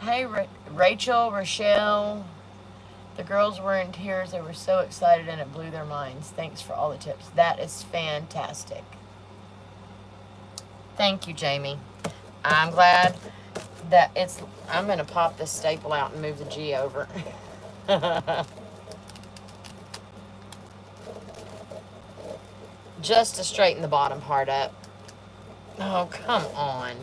Hey, Rachel, Rochelle, the girls were in tears. They were so excited and it blew their minds. Thanks for all the tips. That is fantastic. Thank you, Jamie. I'm glad that I'm going to pop this staple out and move the G over. Just to straighten the bottom part up. Oh, come on.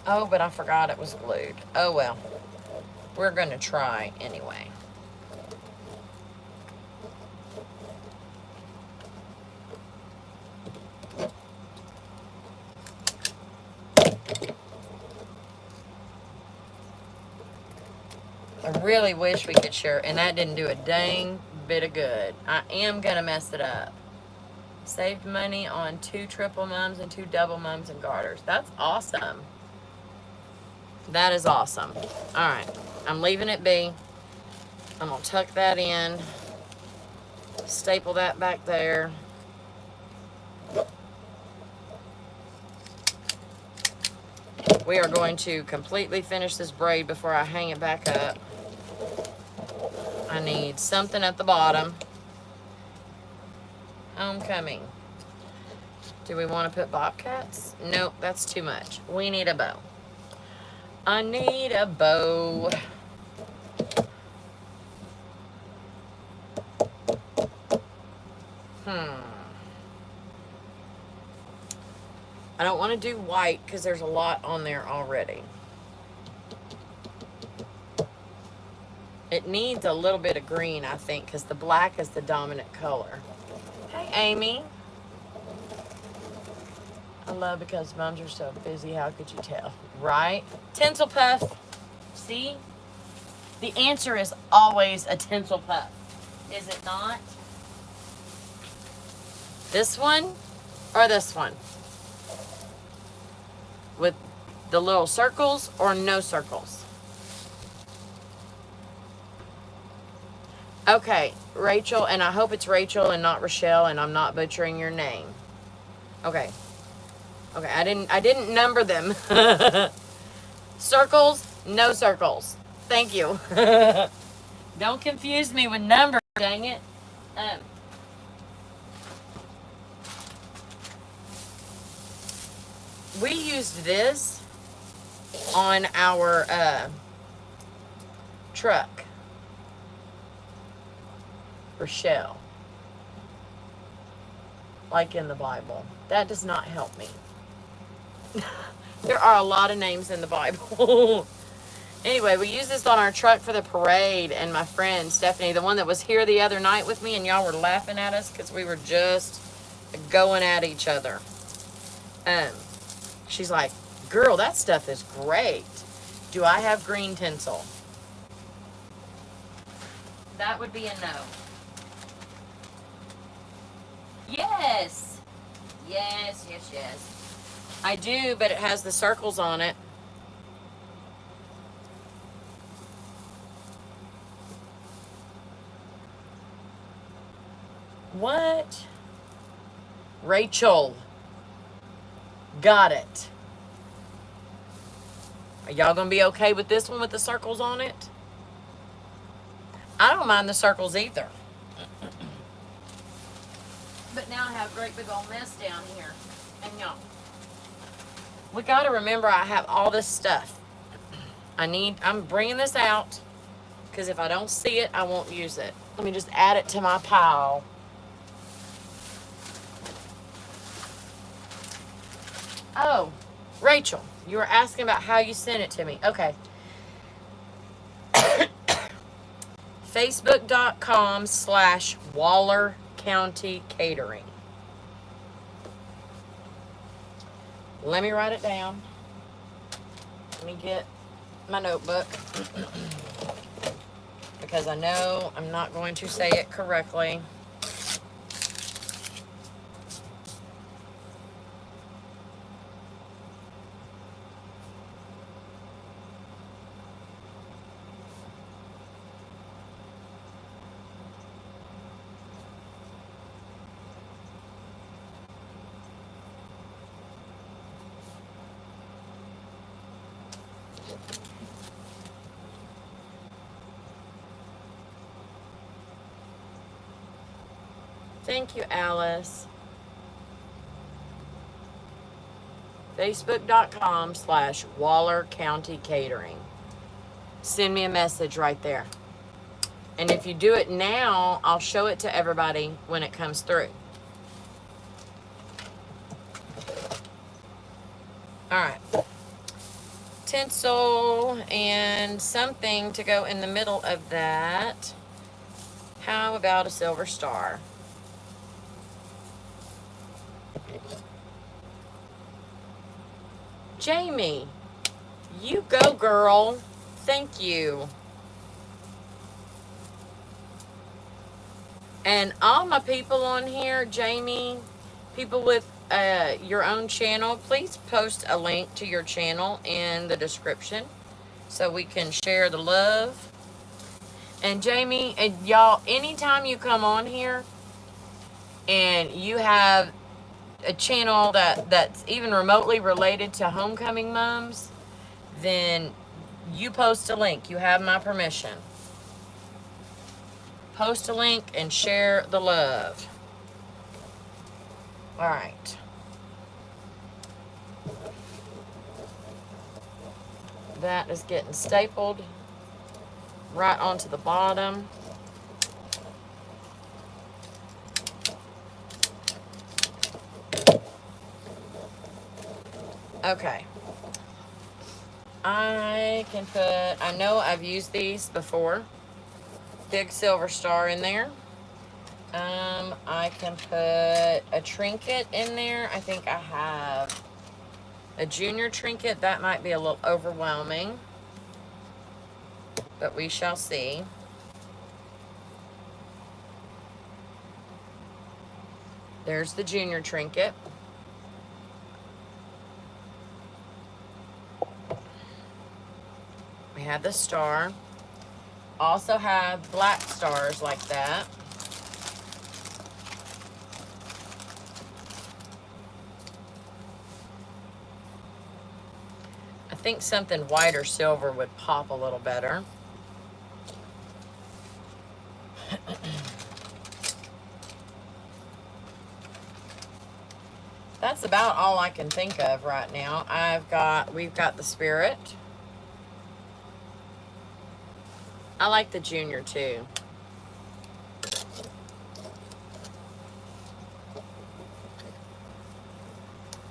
Oh, but I forgot it was glued. Oh, well. We're going to try anyway. I really wish we could share, and that didn't do a dang bit of good. I am going to mess it up. Saved money on 2 triple mums and 2 double mums and garters. That's awesome. That is awesome. All right, I'm leaving it be. I'm gonna tuck that in, staple that back there. We are going to completely finish this braid before I hang it back up. I need something at the bottom. Homecoming. Do we want to put bobcats? Nope, that's too much. We need a bow. I need a bow. I don't want to do white because there's a lot on there already. It needs a little bit of green, I think, because the black is the dominant color. Hey, Amy. I love because mums are so busy. How could you tell? Right? Tinsel puff. See? The answer is always a tinsel puff. Is it not? This one or this one? With the little circles or no circles? Okay, Rachel, and I hope it's Rachel and not Rochelle, and I'm not butchering your name. Okay. Okay, I didn't number them. Circles, no circles. Thank you. Don't confuse me with numbers, dang it. We used this on our truck. Rochelle. Like in the Bible. That does not help me. There are a lot of names in the Bible. Anyway, we used this on our truck for the parade, and my friend Stephanie, the one that was here the other night with me, and y'all were laughing at us because we were just going at each other. She's like, girl, that stuff is great. Do I have green tinsel? That would be a no. Yes. Yes, yes, yes. I do, but it has the circles on it. What? Rachel. Got it. Are y'all gonna be okay with this one with the circles on it? I don't mind the circles either. But now I have a great big old mess down here. And y'all, we gotta remember I have all this stuff. I'm bringing this out because if I don't see it, I won't use it. Let me just add it to my pile. Oh, Rachel, you were asking about how you sent it to me. Okay. Facebook.com/Waller County Catering. Let me write it down. Let me get my notebook. Because I know I'm not going to say it correctly. Thank you, Alice. Facebook.com/Waller County Catering. Send me a message right there. And if you do it now, I'll show it to everybody when it comes through. All right. Tinsel and something to go in the middle of that. How about a silver star? Jamie, you go, girl. Thank you. And all my people on here, Jamie, People with your own channel, please post a link to your channel in the description so we can share the love. And Jamie, and y'all, anytime you come on here and you have a channel that's even remotely related to homecoming moms, then you post a link. You have my permission. Post a link and share the love. All right. That is getting stapled right onto the bottom. Okay. I can put, I know I've used these before. Big silver star in there. I can put a trinket in there. I think I have a junior trinket. That might be a little overwhelming, but we shall see. There's the junior trinket. We have the star. Also have black stars like that. I think something white or silver would pop a little better. That's about all I can think of right now. We've got the spirit. I like the junior too.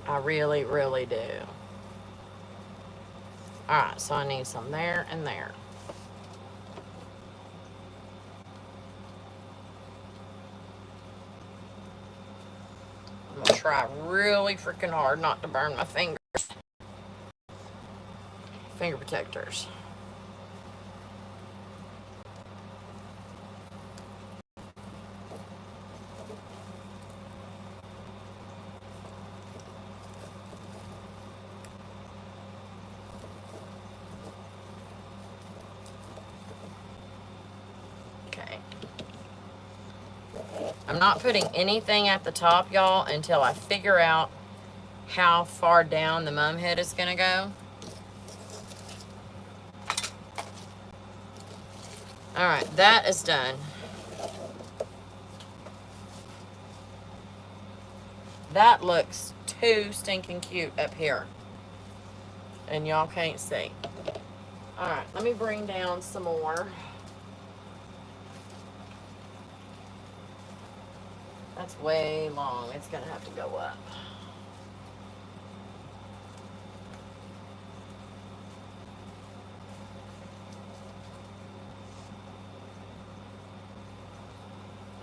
I really, really do. All right, so I need some there and there. I'm gonna try really freaking hard not to burn my fingers. Finger protectors. Okay. I'm not putting anything at the top, y'all, until I figure out how far down the mum head is gonna go. All right, that is done. That looks too stinking cute up here. And y'all can't see. All right, let me bring down some more. That's way long. It's gonna have to go up.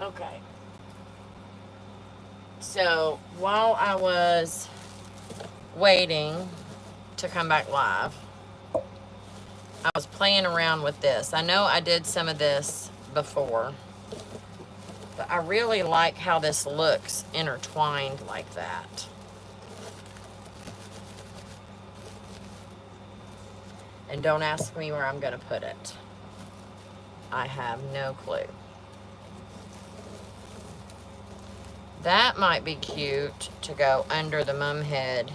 Okay. So while I was waiting to come back live, I was playing around with this. I know I did some of this before, but I really like how this looks intertwined like that. And don't ask me where I'm gonna put it. I have no clue. That might be cute to go under the mum head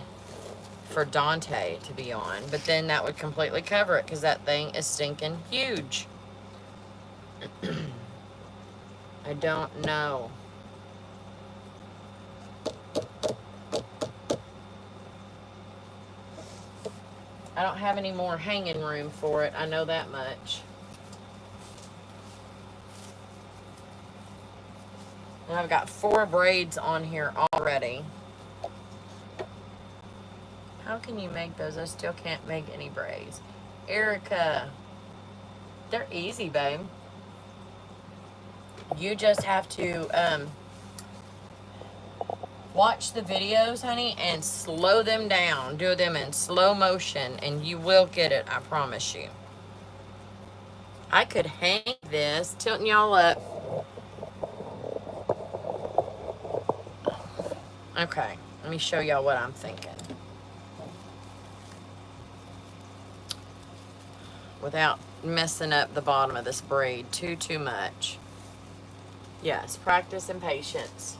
for Dante to be on, but then that would completely cover it because that thing is stinking huge. I don't know. I don't have any more hanging room for it. I know that much. And I've got 4 braids on here already. How can you make those? I still can't make any braids. Erica, they're easy, babe. You just have to watch the videos, honey, and slow them down. Do them in slow motion, and you will get it, I promise you. I could hang this, tilting y'all up. Okay, let me show y'all what I'm thinking. Without messing up the bottom of this braid too much. Yes, practice and patience.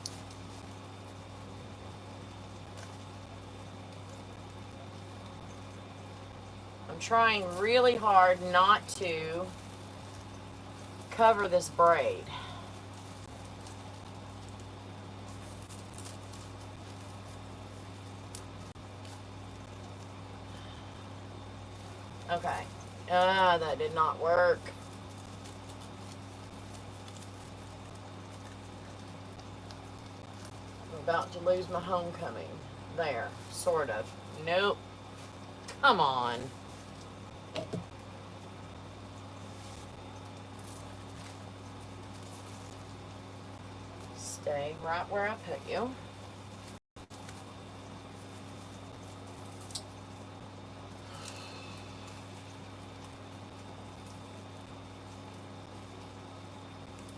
I'm trying really hard not to cover this braid. Okay. That did not work. I'm about to lose my homecoming. There, sort of. Nope. Come on. Stay right where I put you.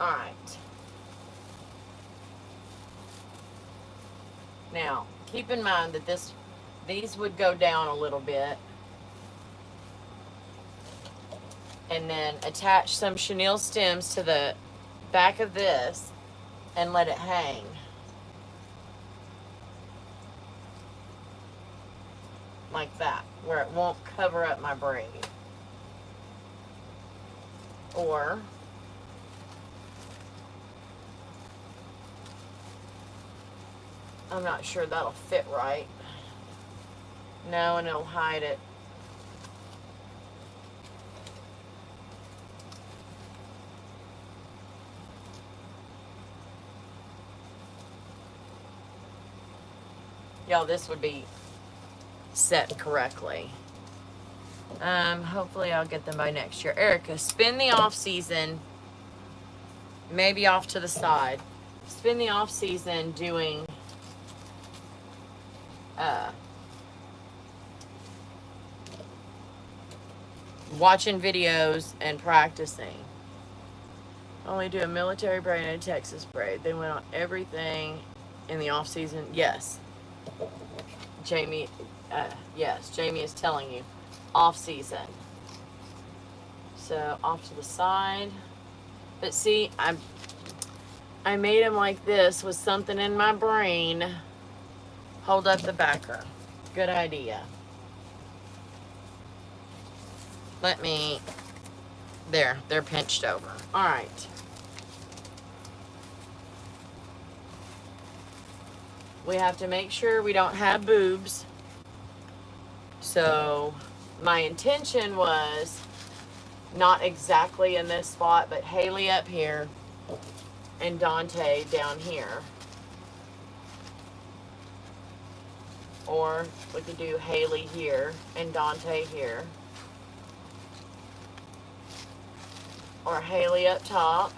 All right. Now, keep in mind that these would go down a little bit. And then attach some chenille stems to the back of this and let it hang. Like that, where it won't cover up my braid. Or I'm not sure that'll fit right. No, and it'll hide it. Y'all, this would be set correctly. Hopefully I'll get them by next year. Erica, spend the off season, maybe off to the side. Spend the off season doing watching videos and practicing. Only do a military braid and a Texas braid. They went on everything in the off season. Yes. Jamie, yes, Jamie is telling you. Off season. So off to the side. But see, I made him like this with something in my brain. Hold up the backer. Good idea. Let me, there, they're pinched over. All right. We have to make sure we don't have boobs. So my intention was not exactly in this spot, but Haley up here and Dante down here. Or we could do Haley here and Dante here. Or Haley up top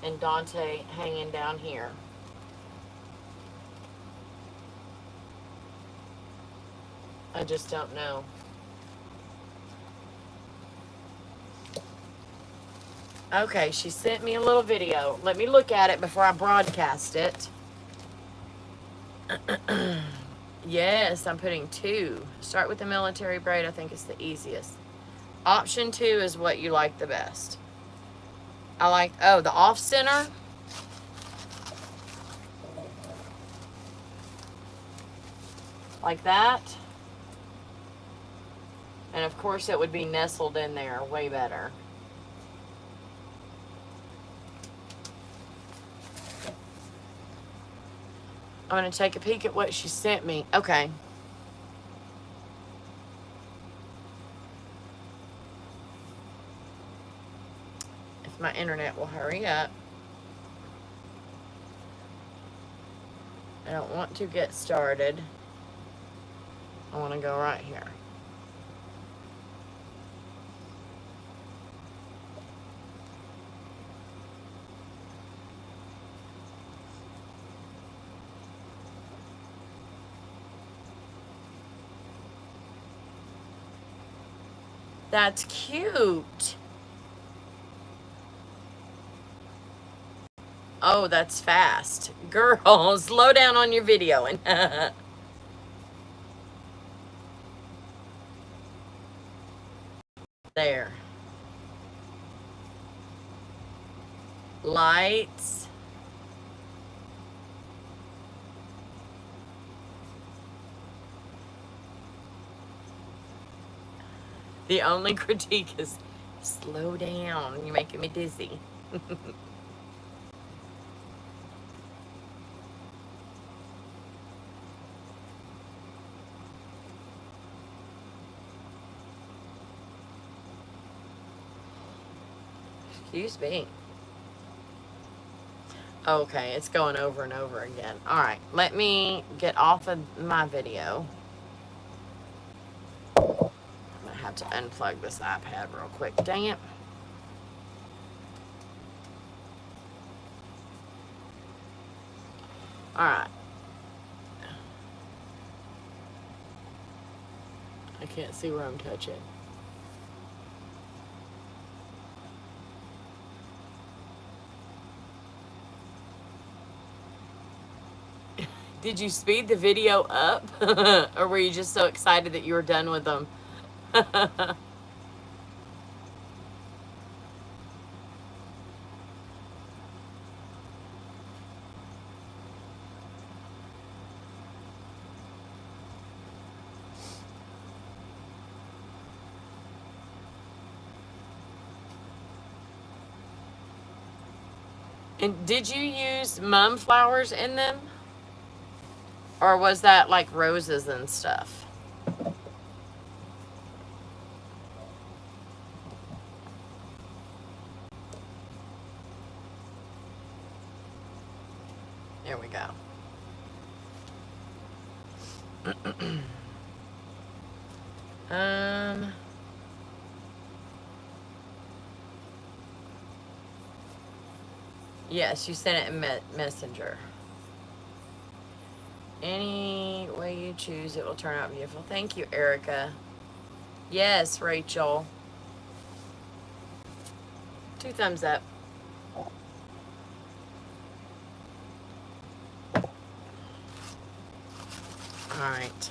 and Dante hanging down here. I just don't know. Okay, she sent me a little video. Let me look at it before I broadcast it. Yes, I'm putting 2. Start with the military braid. I think it's the easiest. Option 2 is what you like the best. I like, oh, the off center. Like that. And of course it would be nestled in there way better. I'm going to take a peek at what she sent me. Okay. If my internet will hurry up. I don't want to get started. I want to go right here. That's cute. Oh, that's fast. Girl, slow down on your video. And there. Lights. The only critique is slow down. You're making me dizzy. Excuse me. Okay, it's going over and over again. All right, let me get off of my video. I'm gonna have to unplug this iPad real quick. Dang it. All right. I can't see where I'm touching. Did you speed the video up? Or were you just so excited that you were done with them? And did you use mum flowers in them? Or was that like roses and stuff? There we go. Yes, you sent it in Messenger. Any way you choose, it will turn out beautiful. Thank you, Erica. Yes, Rachel. 2 thumbs up. All right.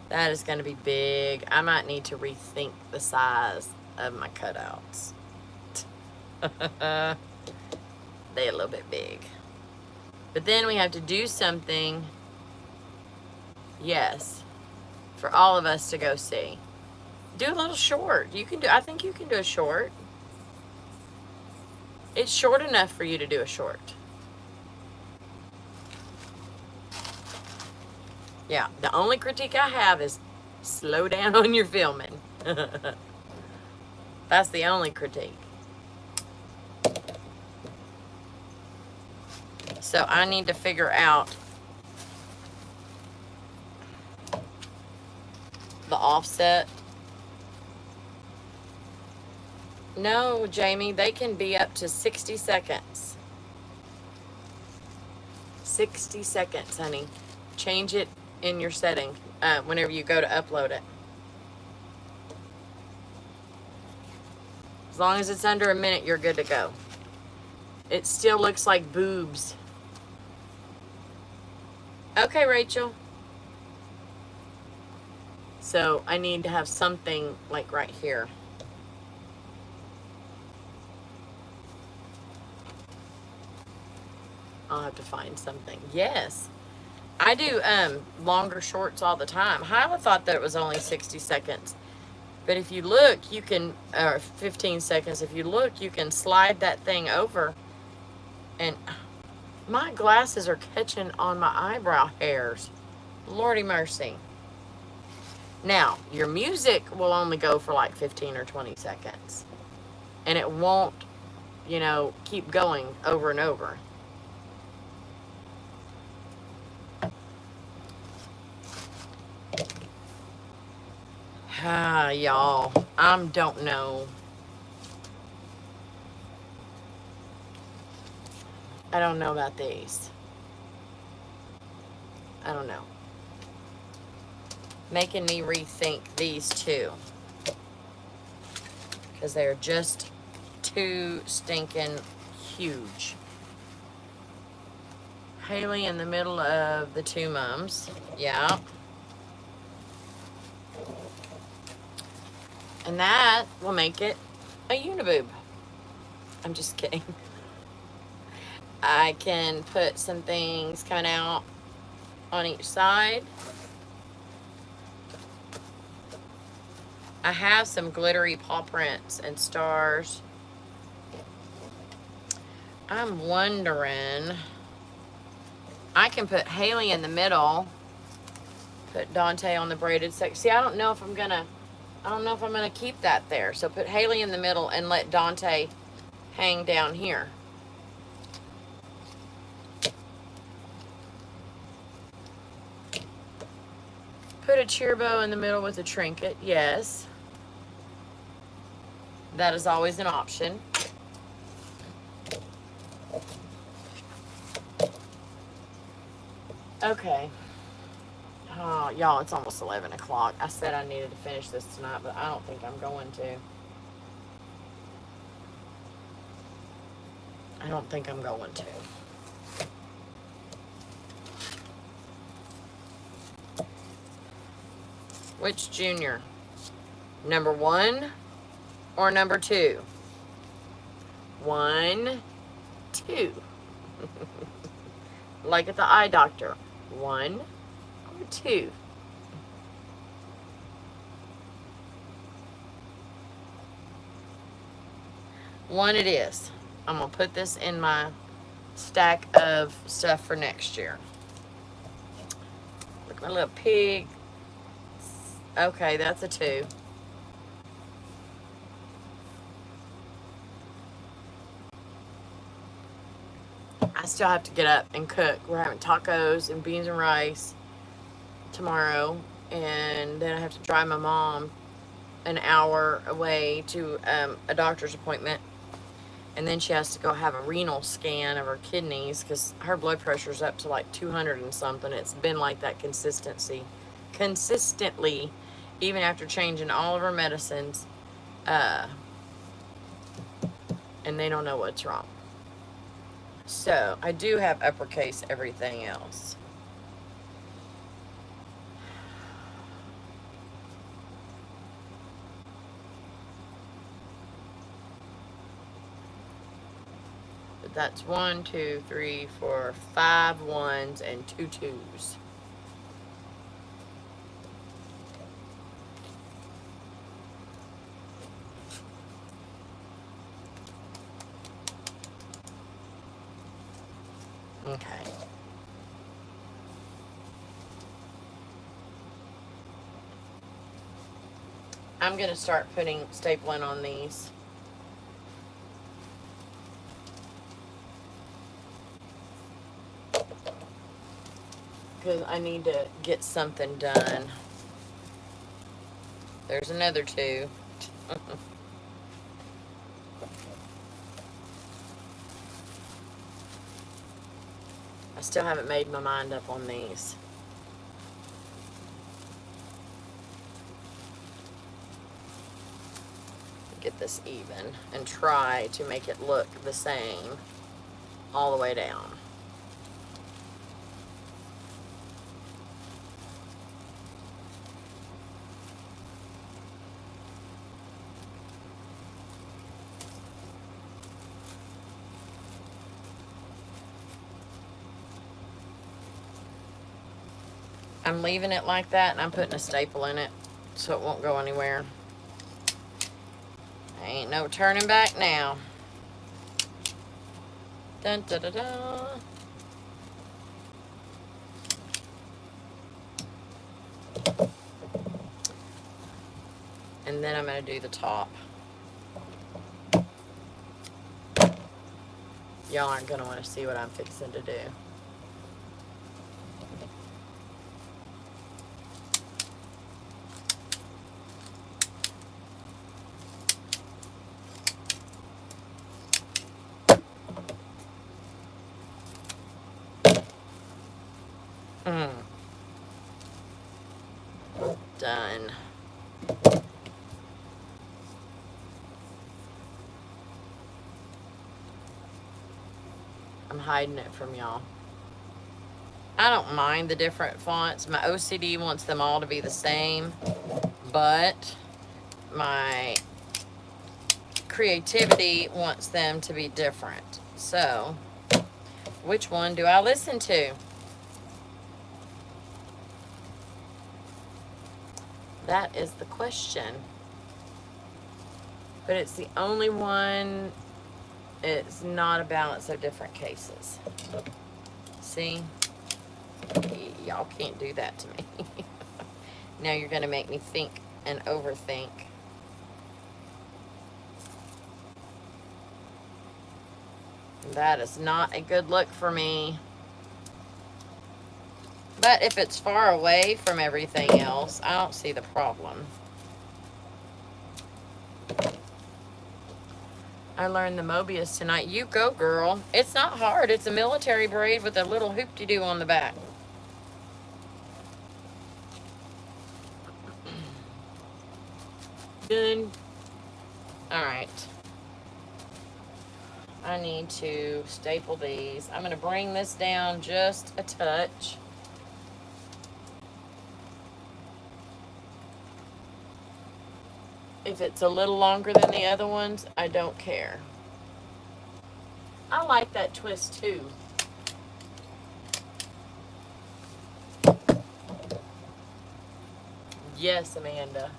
That is going to be big. I might need to rethink the size of my cutouts. They're a little bit big. But then we have to do something, yes, for all of us to go see. Do a little short. You can do, I think you can do a short. It's short enough for you to do a short. Yeah, the only critique I have is slow down on your filming. That's the only critique. So I need to figure out the offset. No, Jamie, they can be up to 60 seconds. 60 seconds, honey. Change it in your setting whenever you go to upload it. As long as it's under a minute, you're good to go. It still looks like boobs. Okay, Rachel. So I need to have something like right here. I'll have to find something. Yes. I do longer shorts all the time. Hyla thought that it was only 60 seconds. But if you look, you can, or 15 seconds, if you look, you can slide that thing over. And my glasses are catching on my eyebrow hairs. Lordy mercy. Now, your music will only go for like 15 or 20 seconds. And it won't, you know, keep going over and over. Ah, y'all, I don't know. I don't know about these. I don't know. Making me rethink these two. because they're just too stinking huge. Haley in the middle of the two mums. Yeah. And that will make it a uniboob. I'm just kidding. I can put some things coming out on each side. I have some glittery paw prints and stars. I'm wondering, I can put Haley in the middle, put Dante on the braided section. See, I don't know if I'm gonna keep that there. So put Haley in the middle and let Dante hang down here. Put a cheer bow in the middle with a trinket. Yes. That is always an option. Okay. Oh, y'all, it's almost 11 o'clock. I said I needed to finish this tonight, but I don't think I'm going to. I don't think I'm going to. Which junior? Number 1 or number 2? 1, 2. Like at the eye doctor. 1 or 2. One it is. I'm going to put this in my stack of stuff for next year. Look at my little pig. Okay, that's a 2. I still have to get up and cook. We're having tacos and beans and rice tomorrow. And then I have to drive my mom an hour away to a doctor's appointment. And then she has to go have a renal scan of her kidneys because her blood pressure's up to like 200 and something. It's been like that consistently, even after changing all of her medicines. And they don't know what's wrong. So I do have uppercase everything else. But that's 1, 2, 3, 4, 5 1s and 2 2s. Okay. I'm going to start putting stapling on these. Because I need to get something done. There's another 2. I still haven't made my mind up on these. Get this even and try to make it look the same all the way down. I'm leaving it like that and I'm putting a staple in it so it won't go anywhere. Ain't no turning back now. Dun, da, da, da. And then I'm going to do the top. Y'all aren't going to want to see what I'm fixing to do. Done. hiding it from y'all. I don't mind the different fonts. My OCD wants them all to be the same, but my creativity wants them to be different. So, which one do I listen to? That is the question. But it's the only one. It's not a balance of different cases. See? Y'all can't do that to me. Now you're going to make me think and overthink. That is not a good look for me. But if it's far away from everything else, I don't see the problem. I learned the Mobius tonight. You go, girl. It's not hard. It's a military braid with a little hoop-de-doo on the back. Good. All right. I need to staple these. I'm going to bring this down just a touch. If it's a little longer than the other ones, I don't care. I like that twist too. Yes, Amanda.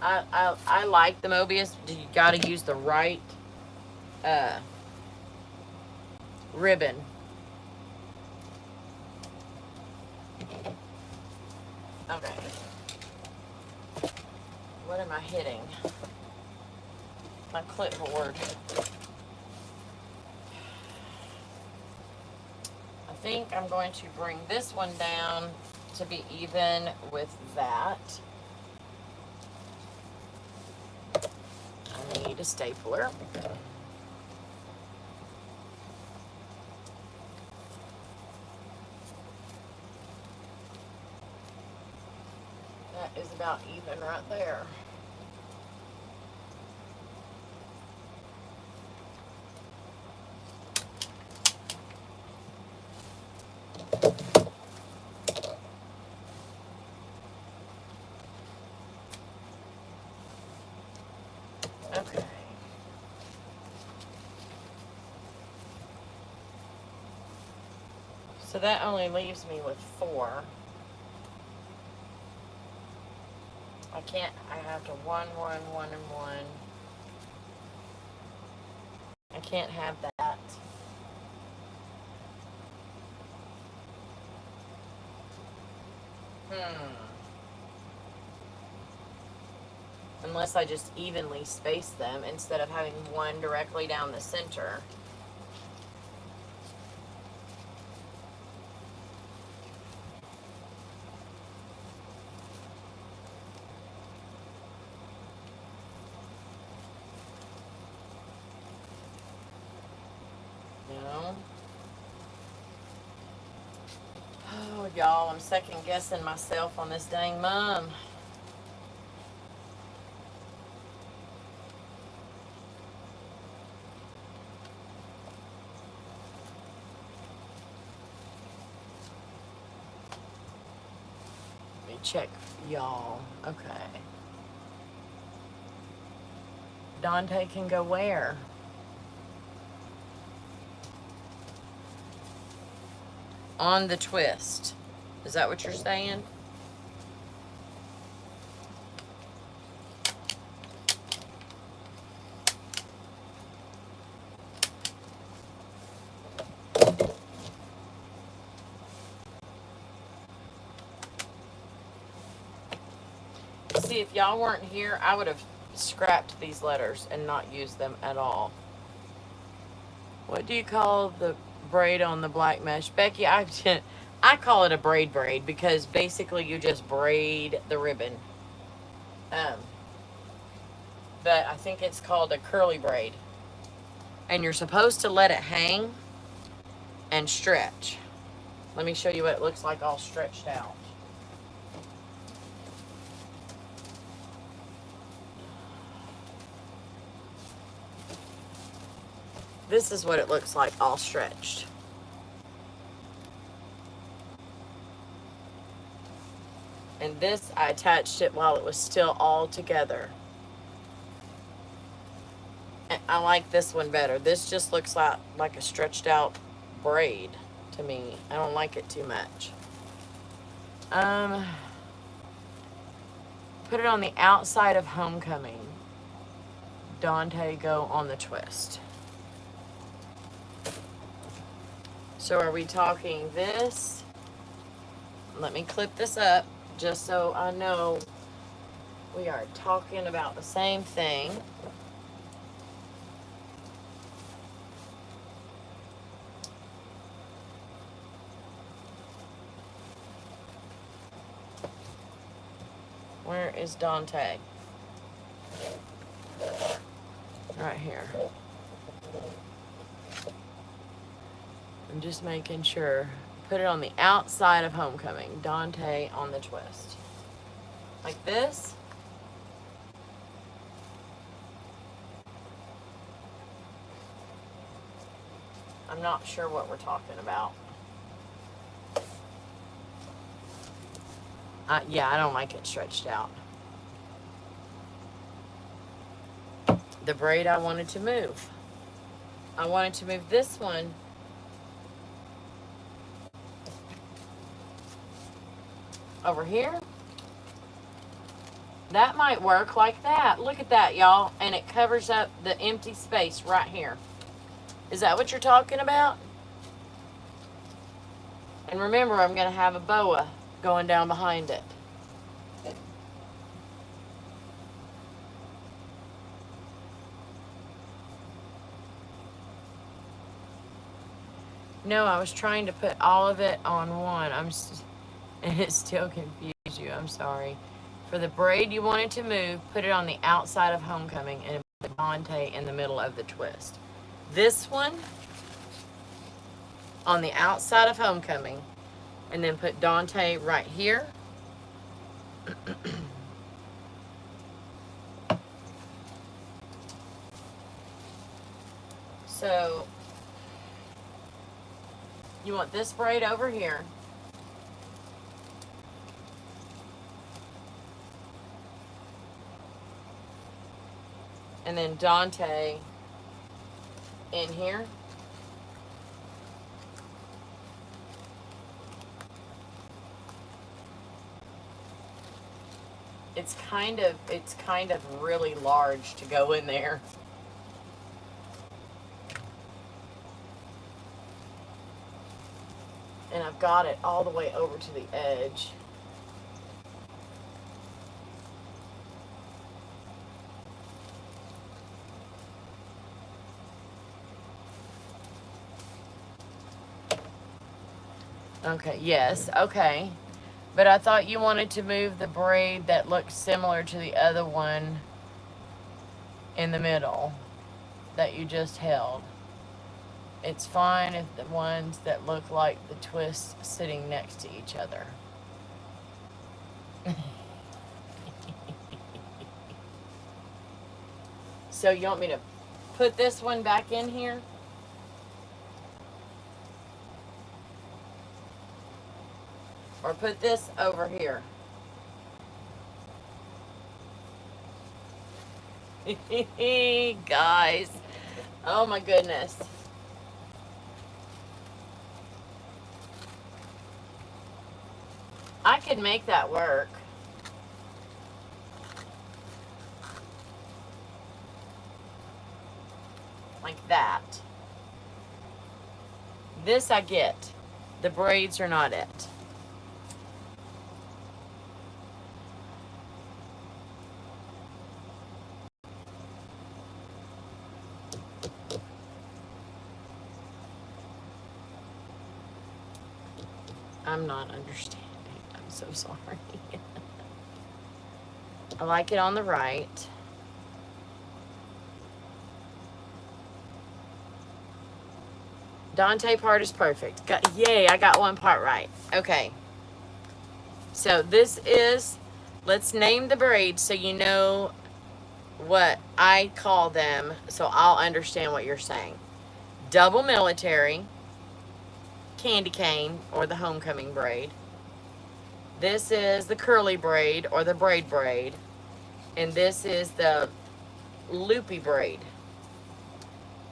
I like the Mobius. You got to use the right ribbon. Okay. What am I hitting? My clipboard. I think I'm going to bring this one down to be even with that. I need a stapler. That is about even right there. Okay. So that only leaves me with 4. I have to 1, 1, 1, and 1. I can't have that. Unless I just evenly space them instead of having one directly down the center. No. Oh, y'all, I'm second guessing myself on this dang mum. Check y'all. Okay. Dante can go where? On the twist. Is that what you're saying? See, if y'all weren't here, I would have scrapped these letters and not used them at all. What do you call the braid on the black mesh? Becky, I call it a braid because basically you just braid the ribbon. But I think it's called a curly braid. And you're supposed to let it hang and stretch. Let me show you what it looks like all stretched out. This is what it looks like all stretched. And this, I attached it while it was still all together. And I like this one better. This just looks like a stretched out braid to me. I don't like it too much. Put it on the outside of Homecoming. Dante, go on the twist. So are we talking this? Let me clip this up just so I know we are talking about the same thing. Where is Dante? Right here. I'm just making sure. Put it on the outside of Homecoming. Dante on the twist. Like this. I'm not sure what we're talking about. Yeah, I don't like it stretched out. The braid I wanted to move. I wanted to move this one over here. That might work like that. Look at that, y'all. And it covers up the empty space right here. Is that what you're talking about? And remember, I'm going to have a boa going down behind it. No, I was trying to put all of it on one. And it still confused you. I'm sorry. For the braid you wanted to move, put it on the outside of Homecoming and put Dante in the middle of the twist. This one on the outside of Homecoming, and then put Dante right here. So you want this braid over here. And then Dante in here. It's kind of really large to go in there. And I've got it all the way over to the edge. Okay, yes, okay. But I thought you wanted to move the braid that looks similar to the other one in the middle that you just held. It's fine if the ones that look like the twists sitting next to each other. So you want me to put this one back in here? Or put this over here? Guys, oh my goodness. I could make that work. Like that. This I get. The braids are not it. I'm not understanding. I'm so sorry. I like it on the right. Dante part is perfect. Yay, I got one part right. Okay. So this is, let's name the braids so you know what I call them, so I'll understand what you're saying. Double military, candy cane, or the homecoming braid. This is the curly braid or the braid, and this is the loopy braid.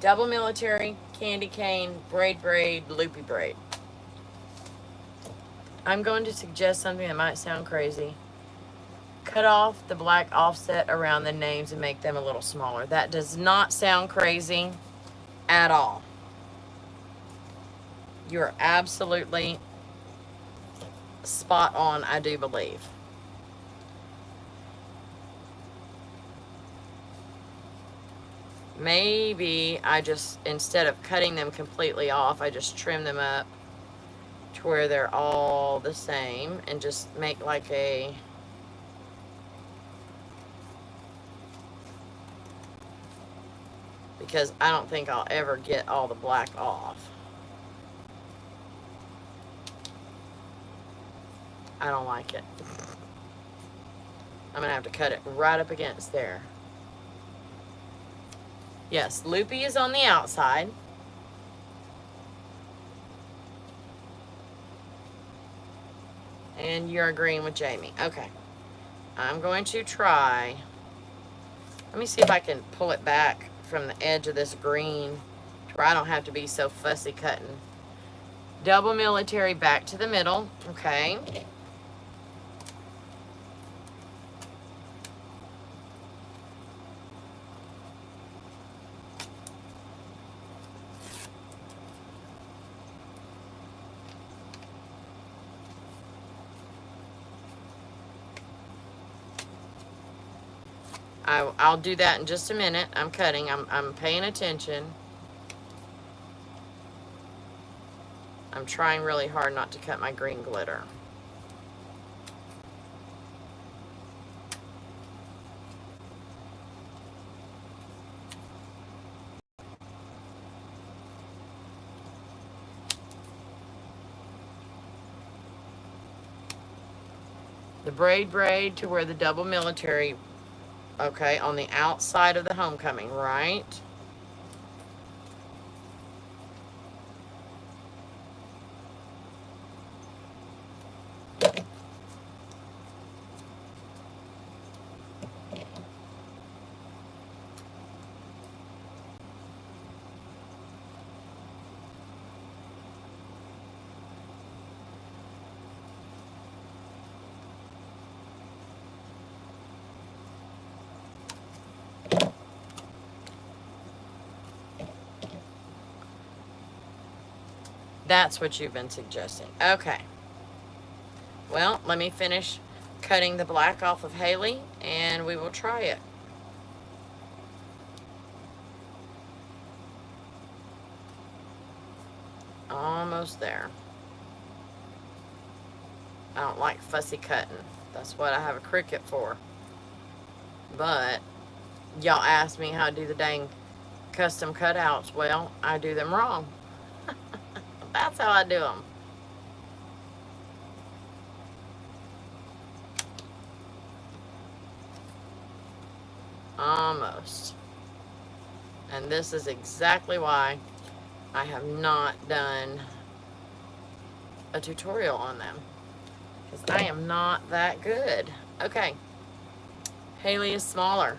Double military, candy cane, braid, loopy braid. I'm going to suggest something that might sound crazy. Cut off the black offset around the names and make them a little smaller. That does not sound crazy at all. You're absolutely spot on, I do believe. Maybe I just, instead of cutting them completely off, I just trim them up to where they're all the same and just make like a, because I don't think I'll ever get all the black off. I don't like it. I'm gonna have to cut it right up against there. Yes, loopy is on the outside. And you're agreeing with Jamie. Okay. I'm going to try. Let me see if I can pull it back from the edge of this green to where I don't have to be so fussy cutting. Double military back to the middle. Okay. I'll do that in just a minute. I'm cutting. I'm paying attention. I'm trying really hard not to cut my green glitter. The braid to where the double military, okay, on the outside of the homecoming, right? That's what you've been suggesting. Okay. Well, let me finish cutting the black off of Haley and we will try it. Almost there. I don't like fussy cutting. That's what I have a Cricut for. But y'all asked me how to do the dang custom cutouts. Well, I do them wrong. That's how I do them. Almost. And this is exactly why I have not done a tutorial on them. Because I am not that good. Okay. Haley is smaller.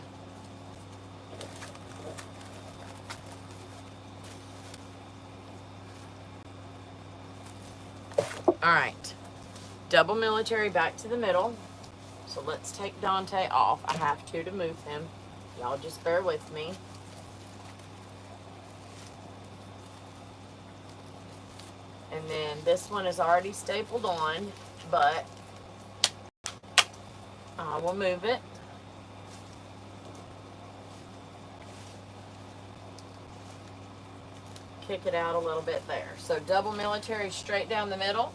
Alright. Double military back to the middle. So let's take Dante off. I have to move him. Y'all just bear with me. And then this one is already stapled on, but I will move it. Kick it out a little bit there. So double military straight down the middle.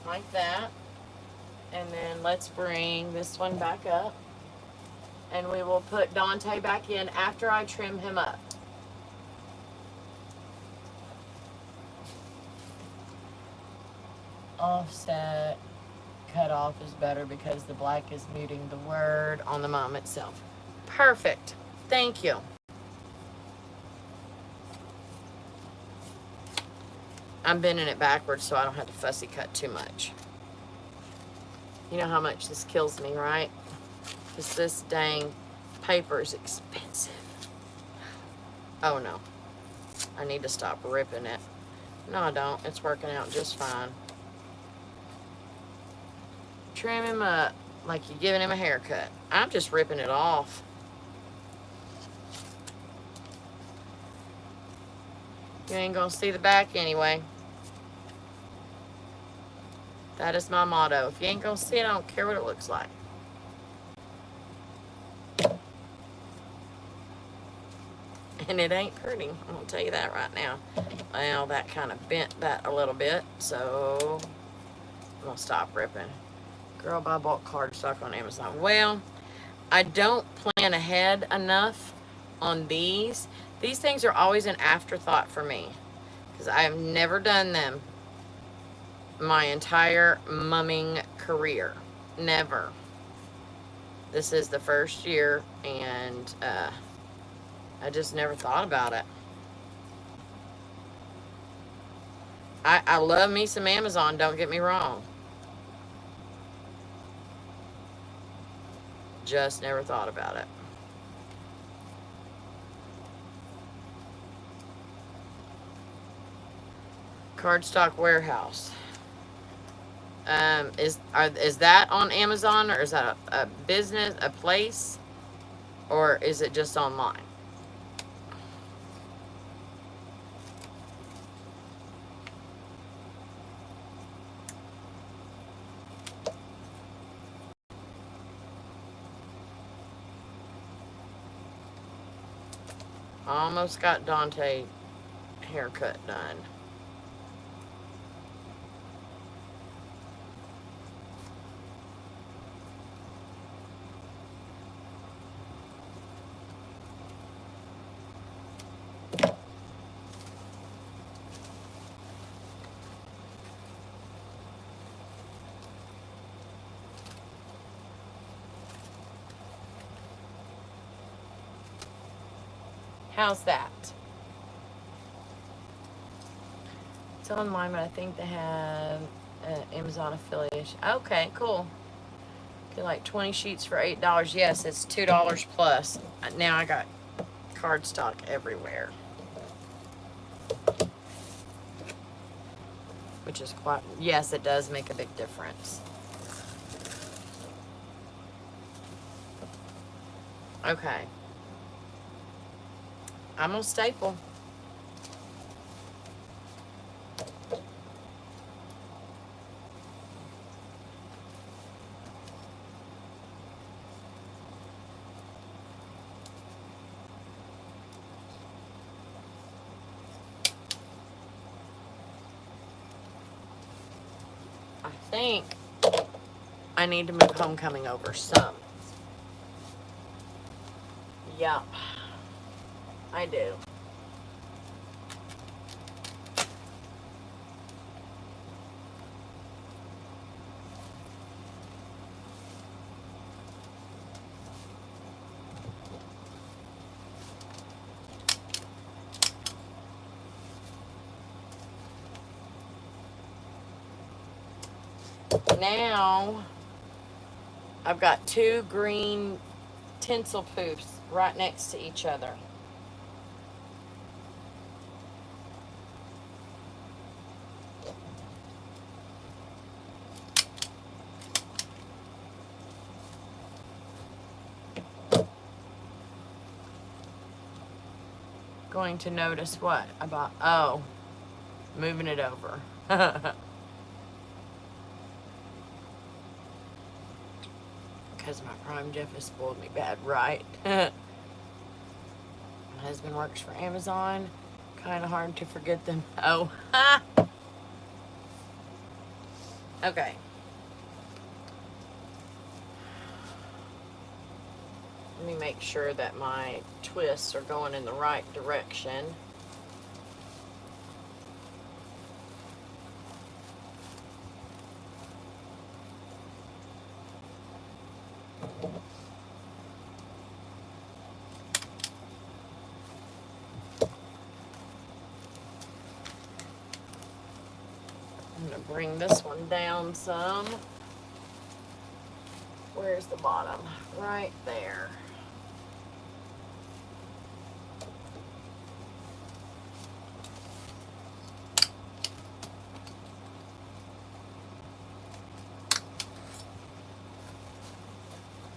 Like that. And then let's bring this one back up. And we will put Dante back in after I trim him up. Offset cutoff is better because the black is muting the word on the mom itself. Perfect. Thank you. I'm bending it backwards so I don't have to fussy cut too much. You know how much this kills me, right? Because this dang paper is expensive. Oh no, I need to stop ripping it. No, I don't. It's working out just fine. Trim him up like you're giving him a haircut. I'm just ripping it off. You ain't gonna see the back anyway. That is my motto. If you ain't gonna see it, I don't care what it looks like. And it ain't pretty. I'm gonna tell you that right now. Well, that kind of bent that a little bit, so I'm gonna stop ripping. Girl, buy bulk cardstock on Amazon. Well, I don't plan ahead enough on these. These things are always an afterthought for me because I have never done them my entire mumming career. Never. This is the first year, and I just never thought about it. I love me some Amazon, don't get me wrong. Just never thought about it. Cardstock Warehouse. Is that on Amazon, or is that a business, a place, or is it just online? Almost got Dante haircut done. How's that? It's online, but I think they have Amazon affiliation. Okay, cool. Get like 20 sheets for $8. Yes, it's $2 plus. Now I got cardstock everywhere, which is quite, yes, it does make a big difference. Okay. I'm gonna staple. I think I need to move homecoming over some. Yep, I do. Now I've got two green tinsel poofs right next to each other. Going to notice what about, oh, moving it over. Because my Prime Jeff has spoiled me bad, right? My husband works for Amazon. Kind of hard to forget them. Oh, okay. Let me make sure that my twists are going in the right direction. I'm going to bring this one down some. Where's the bottom? Right there.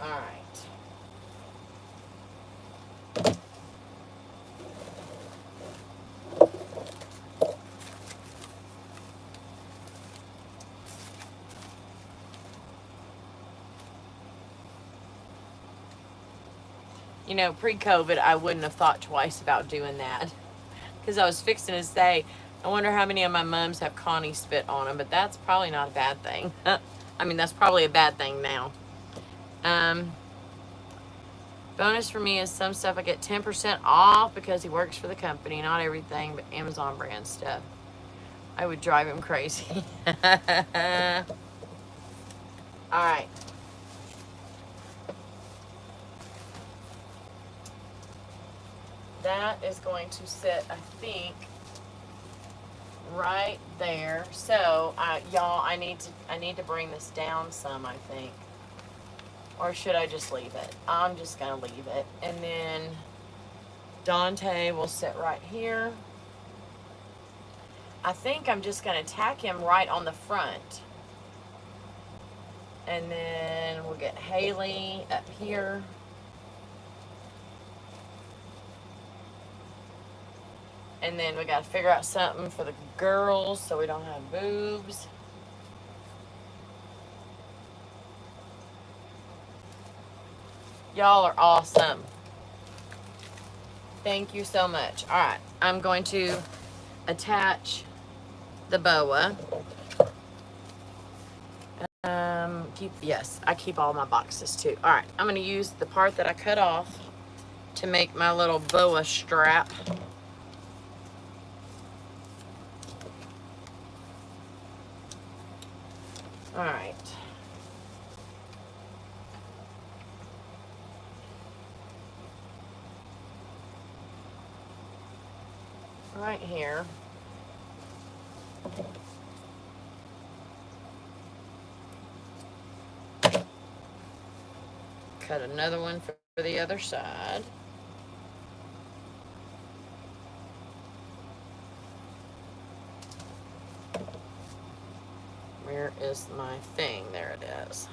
All right. You know, pre-COVID, I wouldn't have thought twice about doing that. Because I was fixing to say, I wonder how many of my mums have Connie spit on them, but that's probably not a bad thing. I mean, that's probably a bad thing now. Bonus for me is some stuff I get 10% off because he works for the company. Not everything, but Amazon brand stuff. I would drive him crazy. All right. That is going to sit, I think, right there. So, y'all, I need to bring this down some, I think. Or should I just leave it? I'm just gonna leave it. And then Dante will sit right here. I think I'm just gonna tack him right on the front. And then we'll get Haley up here. And then we gotta figure out something for the girls so we don't have boobs. Y'all are awesome. Thank you so much. All right, I'm going to attach the boa. Yes, I keep all my boxes too. All right, I'm going to use the part that I cut off to make my little boa strap. All right. Right here. Cut another one for the other side. Where is my thing? There it is.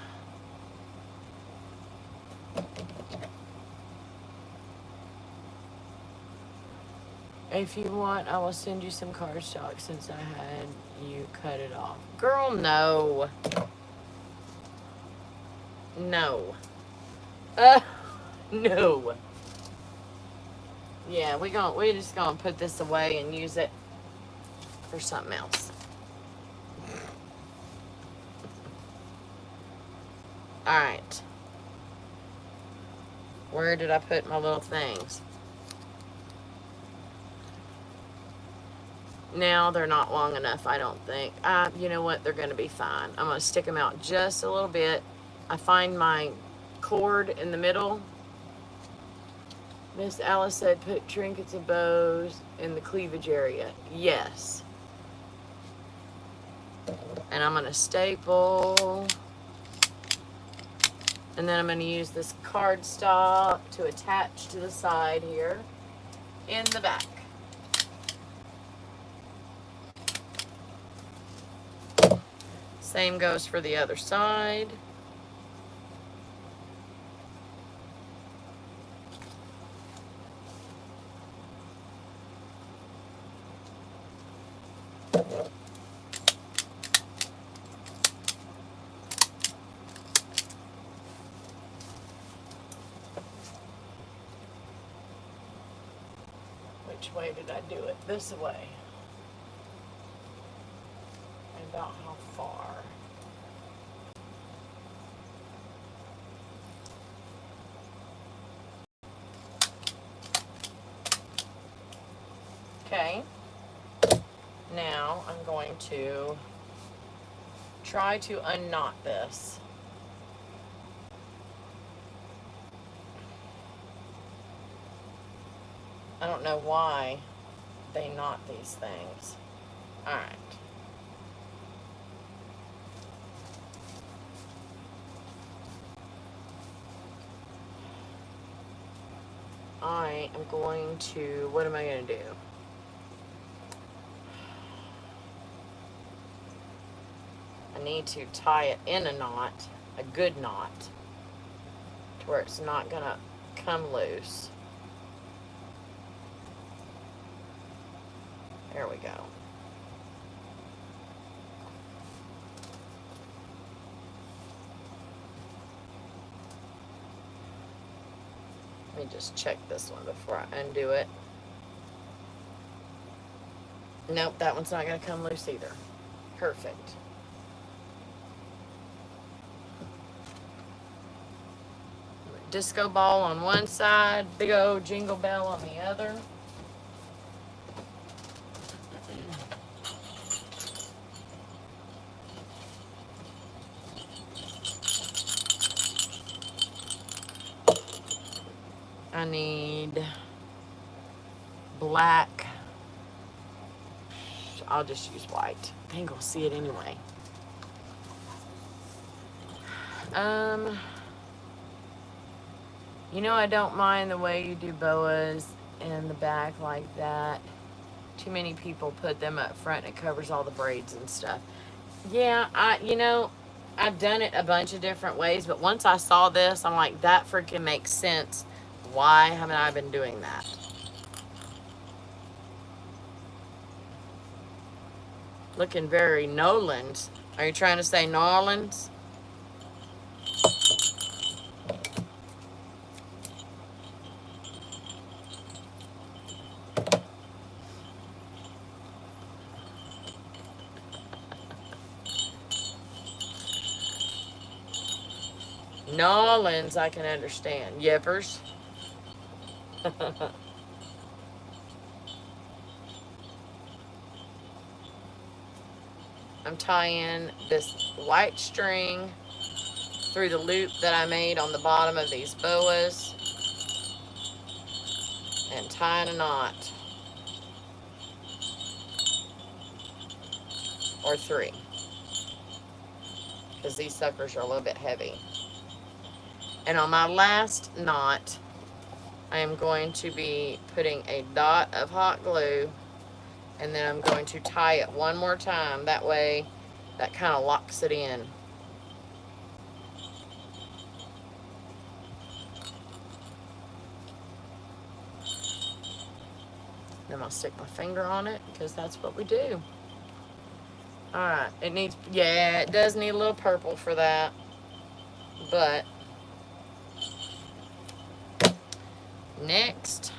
If you want, I will send you some cardstock since I had you cut it off. Girl, no. No. No. Yeah, we're just gonna put this away and use it for something else. All right. Where did I put my little things? Now they're not long enough, I don't think. You know what? They're gonna be fine. I'm gonna stick them out just a little bit. I find my cord in the middle. Miss Alice said put trinkets and bows in the cleavage area. Yes. And I'm gonna staple. And then I'm gonna use this cardstock to attach to the side here in the back. Same goes for the other side. Which way did I do it? This way. And about how far? Okay. Now I'm going to try to unknot this. I don't know why they knot these things. All right. I am going to, what am I going to do? I need to tie it in a knot, a good knot, to where it's not going to come loose. There we go. Let me just check this one before I undo it. Nope, that one's not going to come loose either. Perfect. Disco ball on one side, big old jingle bell on the other. I need black. I'll just use white. I think we'll see it anyway. You know, I don't mind the way you do boas in the back like that. Too many people put them up front and it covers all the braids and stuff. Yeah, I've done it a bunch of different ways, but once I saw this, I'm like, that freaking makes sense. Why haven't I been doing that? Looking very Nolan's. Are you trying to say Nolan's? Nolan's, I can understand. Yippers. I'm tying this white string through the loop that I made on the bottom of these boas and tying a knot, or 3, because these suckers are a little bit heavy. And on my last knot, I am going to be putting a dot of hot glue, and then I'm going to tie it one more time. That way, that kind of locks it in. Then I'll stick my finger on it, because that's what we do. Alright, it needs, yeah, it does need a little purple for that. But, next,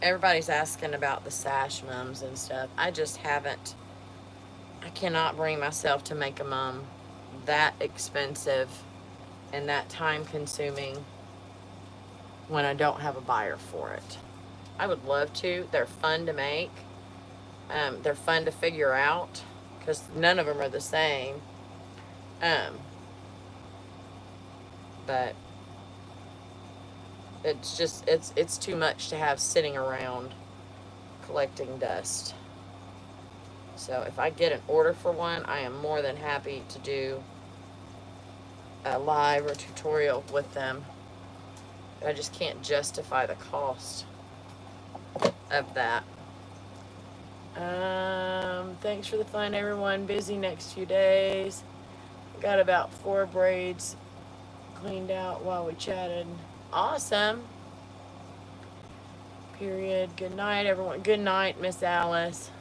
everybody's asking about the sash mums and stuff. I just haven't, I cannot bring myself to make a mum that expensive and that time consuming when I don't have a buyer for it. I would love to. They're fun to make. They're fun to figure out because none of them are the same. But it's just, it's too much to have sitting around collecting dust. So if I get an order for one, I am more than happy to do a live or tutorial with them. But I just can't justify the cost of that. Thanks for the fun, everyone. Busy next few days. Got about 4 braids cleaned out while we chatted. Awesome. Period. Good night, everyone. Good night, Miss Alice.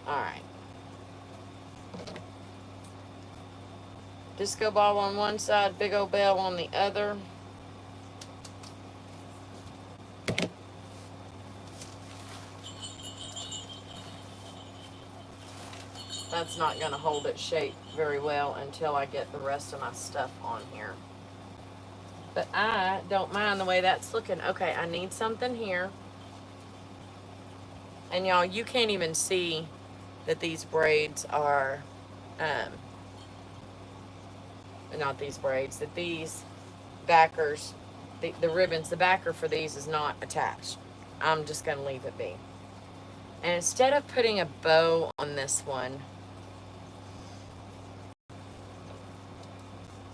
Alright. Disco ball on one side, big old bell on the other. That's not going to hold its shape very well until I get the rest of my stuff on here. But I don't mind the way that's looking. Okay, I need something here. And y'all, you can't even see that these braids are not these braids, that these backers, the ribbons, the backer for these is not attached. I'm just going to leave it be. And instead of putting a bow on this one,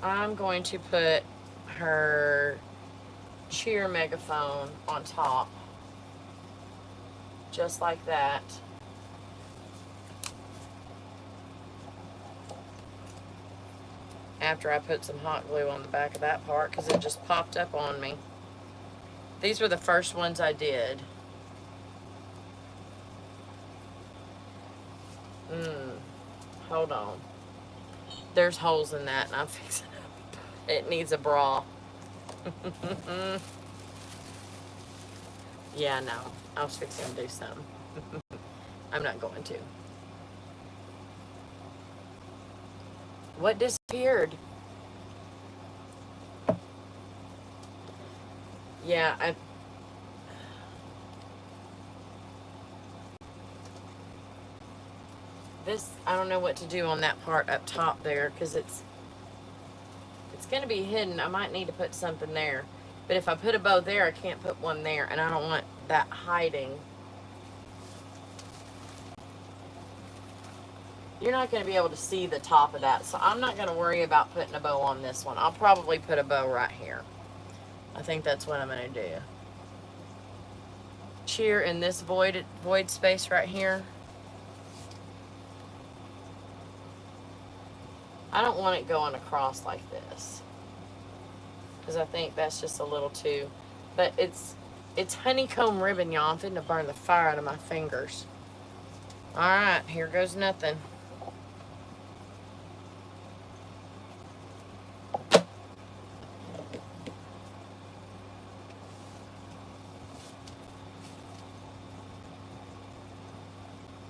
I'm going to put her cheer megaphone on top, just like that. After I put some hot glue on the back of that part, because it just popped up on me. These were the first ones I did. Hold on. There's holes in that, and I'm fixing it. It needs a bra. Yeah, no. I was fixing to do something. I'm not going to. What disappeared? Yeah, I don't know what to do on that part up top there, because it's going to be hidden. I might need to put something there. But if I put a bow there, I can't put one there, and I don't want that hiding. You're not going to be able to see the top of that, so I'm not going to worry about putting a bow on this one. I'll probably put a bow right here. I think that's what I'm going to do. Cheer in this void space right here. I don't want it going across like this, because I think that's just a little too, but it's honeycomb ribbon, y'all. I'm finna burn the fire out of my fingers. All right, here goes nothing.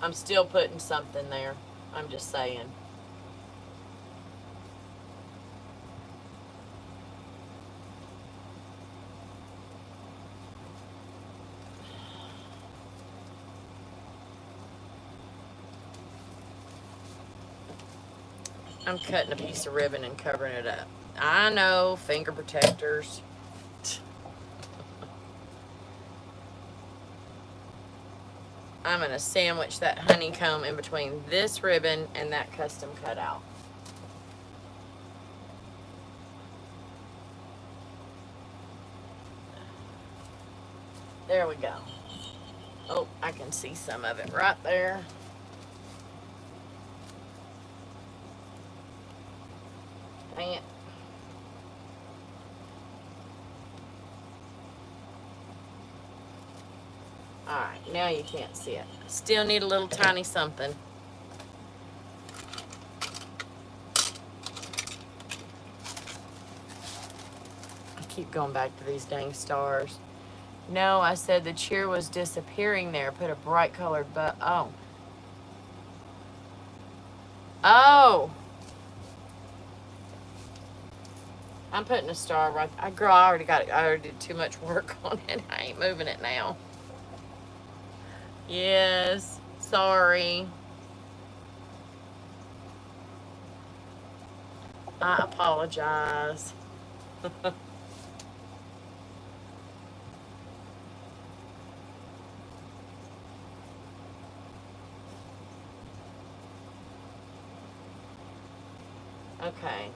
I'm still putting something there. I'm just saying. I'm cutting a piece of ribbon and covering it up. I know, finger protectors. I'm going to sandwich that honeycomb in between this ribbon and that custom cutout. There we go. Oh, I can see some of it right there. Dang it. Alright, now you can't see it. Still need a little tiny something. I keep going back to these dang stars. No, I said the cheer was disappearing there. Put a bright colored oh. Oh! I'm putting a star right there. Girl, I already got it. I already did too much work on it. I ain't moving it now. Yes. Sorry. I apologize. Okay.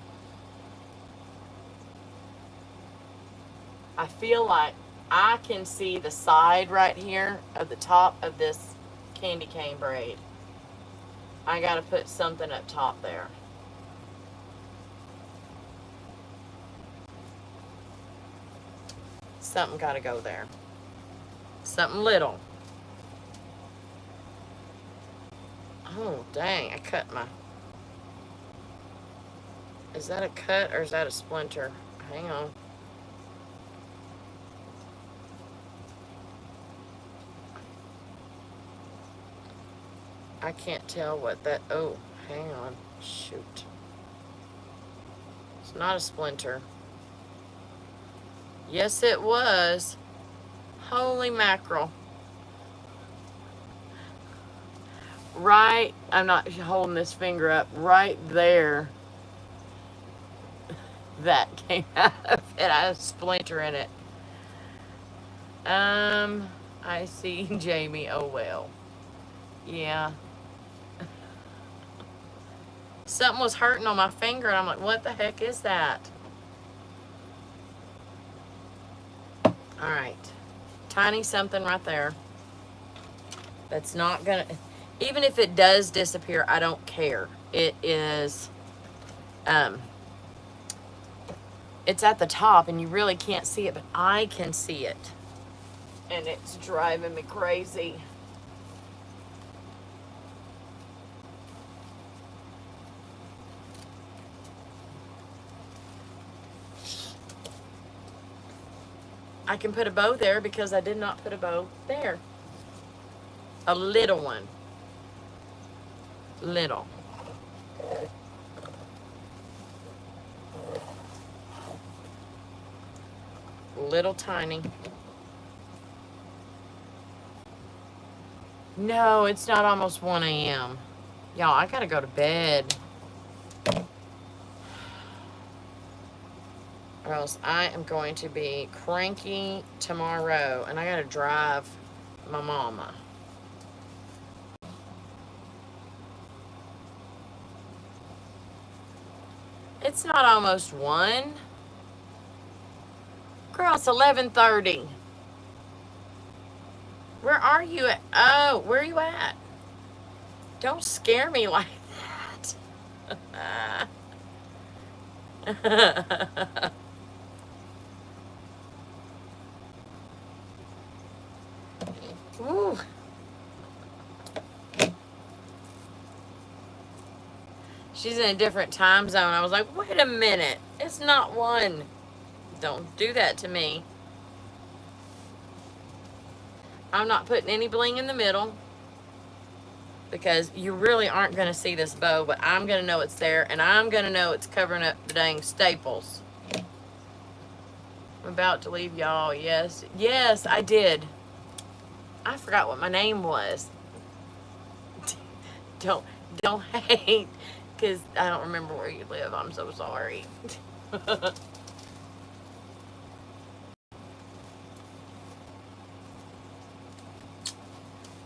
I feel like I can see the side right here of the top of this candy cane braid. I gotta put something up top there. Something gotta go there. Something little. Oh, dang, I cut my... Is that a cut or is that a splinter? Hang on. I can't tell what that... Oh, hang on. Shoot. It's not a splinter. Yes, it was. Holy mackerel. Right, I'm not holding this finger up, right there. that came out of it. I have a splinter in it. I see Jamie. Oh well. Yeah. Something was hurting on my finger, and I'm like, what the heck is that? All right. Tiny something right there. That's not gonna, even if it does disappear, I don't care. It is, it's at the top and you really can't see it, but I can see it. And it's driving me crazy. I can put a bow there because I did not put a bow there. A little one. Little. Little tiny. No, it's not almost 1 a.m. Y'all, I gotta go to bed. Or else I am going to be cranky tomorrow. And I gotta drive my mama. It's not almost 1. Girl, it's 11:30. Where are you at? Oh, where are you at? Don't scare me like that. Ooh. She's in a different time zone. I was like, wait a minute. It's not 1. Don't do that to me. I'm not putting any bling in the middle because you really aren't going to see this bow, but I'm going to know it's there, and I'm going to know it's covering up the dang staples. I'm about to leave y'all. Yes. Yes, I did. I forgot what my name was. Don't hate because I don't remember where you live. I'm so sorry.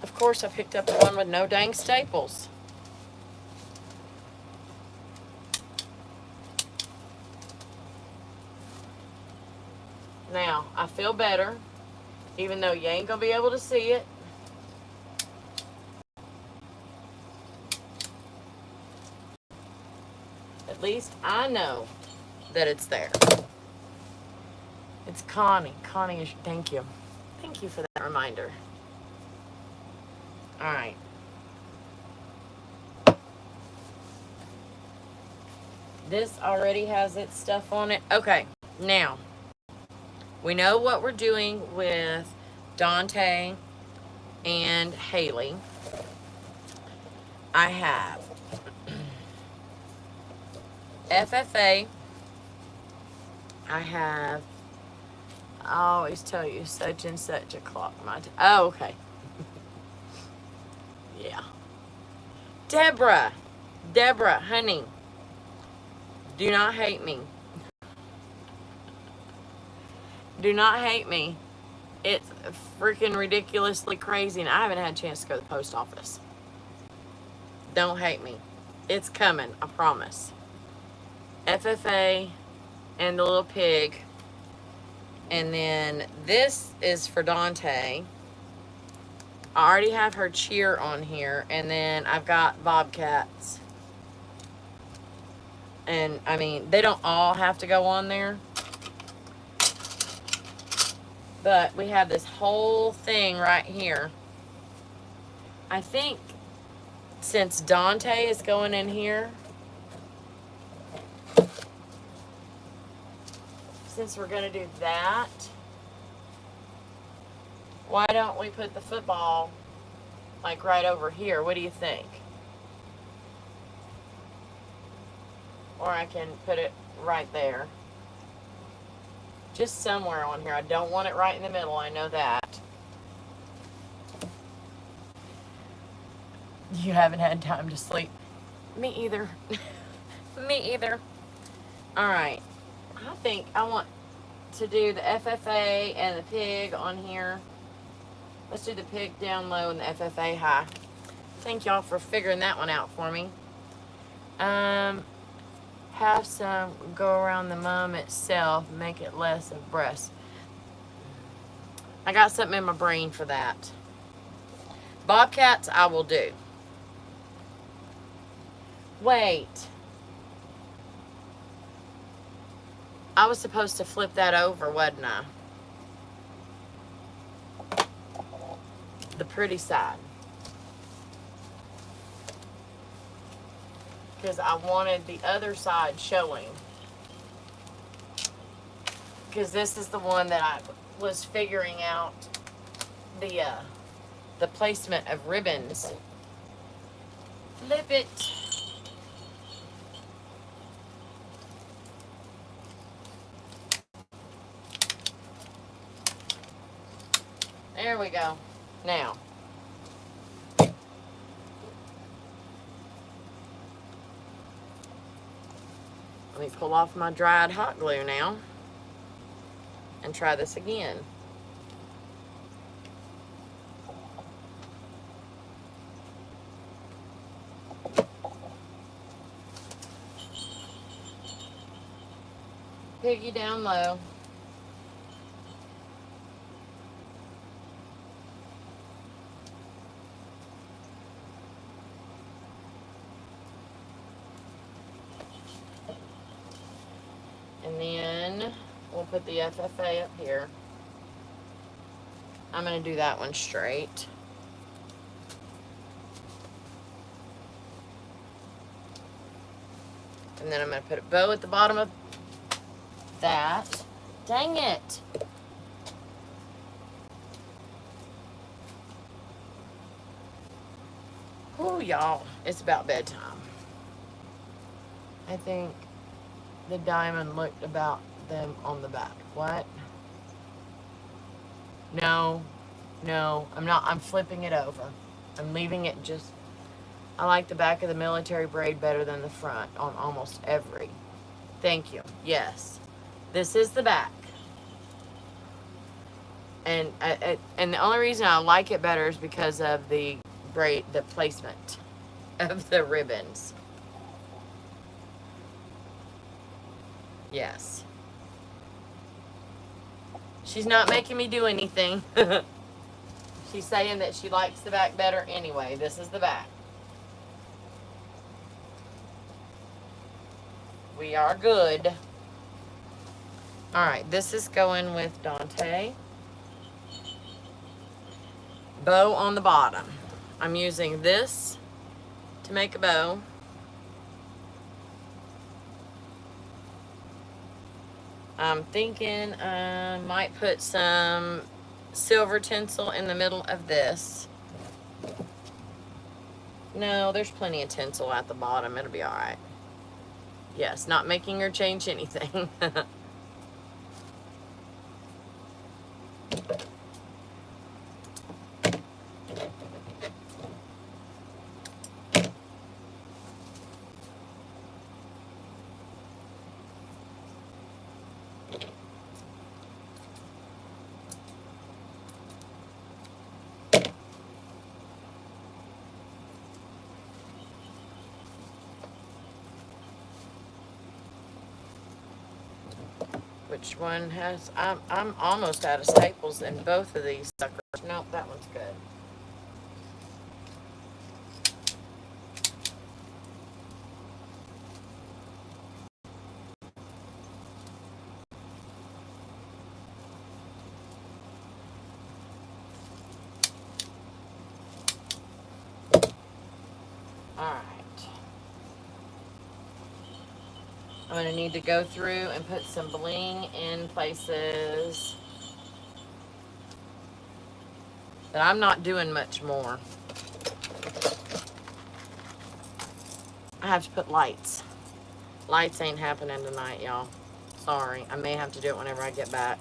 Of course, I picked up the one with no dang staples. Now, I feel better, even though you ain't going to be able to see it. At least I know that it's there. It's Connie. Connie is, thank you. Thank you for that reminder. All right. This already has its stuff on it. Okay, now, we know what we're doing with Dante and Haley. I have FFA. I have, I always tell you such and such a clock. Oh, okay. Yeah. Deborah, honey, do not hate me. Do not hate me. It's freaking ridiculously crazy, and I haven't had a chance to go to the post office. Don't hate me. It's coming, I promise. FFA and the little pig. And then this is for Dante. I already have her cheer on here, and then I've got bobcats. And I mean, they don't all have to go on there, but we have this whole thing right here. I think since Dante is going in here, since we're going to do that, why don't we put the football like right over here? What do you think? Or I can put it right there. Just somewhere on here. I don't want it right in the middle. I know that. You haven't had time to sleep. Me either. Me either. All right. I think I want to do the FFA and the pig on here. Let's do the pig down low and the FFA high. Thank y'all for figuring that one out for me. Have some go around the mum itself, make it less of breast. I got something in my brain for that. Bobcats, I will do. Wait. I was supposed to flip that over, wasn't I? The pretty side. Because I wanted the other side showing. Because this is the one that I was figuring out the placement of ribbons. Flip it. There we go. Now, let me pull off my dried hot glue now and try this again. Piggy down low. And then we'll put the FFA up here. I'm going to do that one straight. And then I'm going to put a bow at the bottom of that. Dang it. Whew, y'all. It's about bedtime. I think the diamond looked about them on the back. What? No, I'm not. I'm flipping it over. I'm leaving it just, I like the back of the military braid better than the front on almost every. Thank you. Yes. This is the back. And the only reason I like it better is because of the braid, the placement of the ribbons. Yes. She's not making me do anything. She's saying that she likes the back better anyway. This is the back. We are good. Alright, this is going with Dante. Bow on the bottom. I'm using this to make a bow. I'm thinking I might put some silver tinsel in the middle of this. No, there's plenty of tinsel at the bottom. It'll be all right. Yes, not making her change anything. Which one has, I'm almost out of staples in both of these suckers. Nope, that one's good. Alright. I'm going to need to go through and put some bling in places. But I'm not doing much more. I have to put lights. Lights ain't happening tonight, y'all. Sorry. I may have to do it whenever I get back.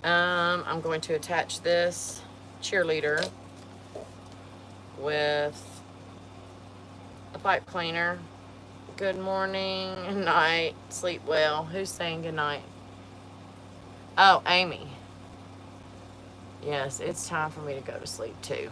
I'm going to attach this cheerleader with a pipe cleaner. Good morning, night, sleep well. Who's saying good night? Oh, Amy. Yes, it's time for me to go to sleep too.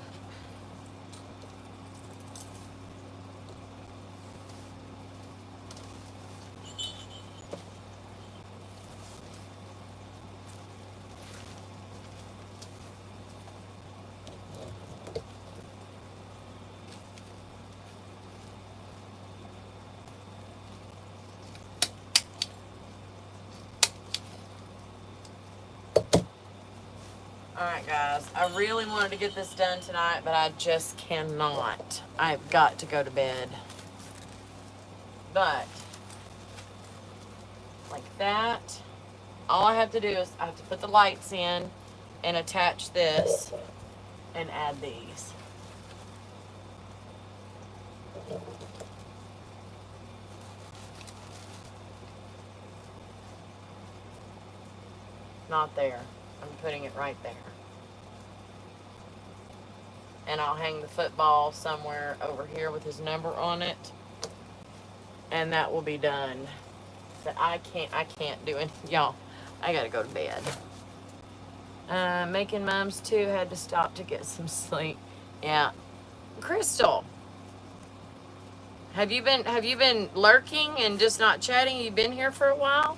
Alright guys, I really wanted to get this done tonight, but I just cannot. I've got to go to bed. But, like that, all I have to do is I have to put the lights in and attach this and add these. Not there. I'm putting it right there. And I'll hang the football somewhere over here with his number on it. And that will be done. But I can't do it. Y'all, I gotta go to bed. Making mums too, had to stop to get some sleep. Yeah. Crystal, have you been lurking and just not chatting? You been here for a while?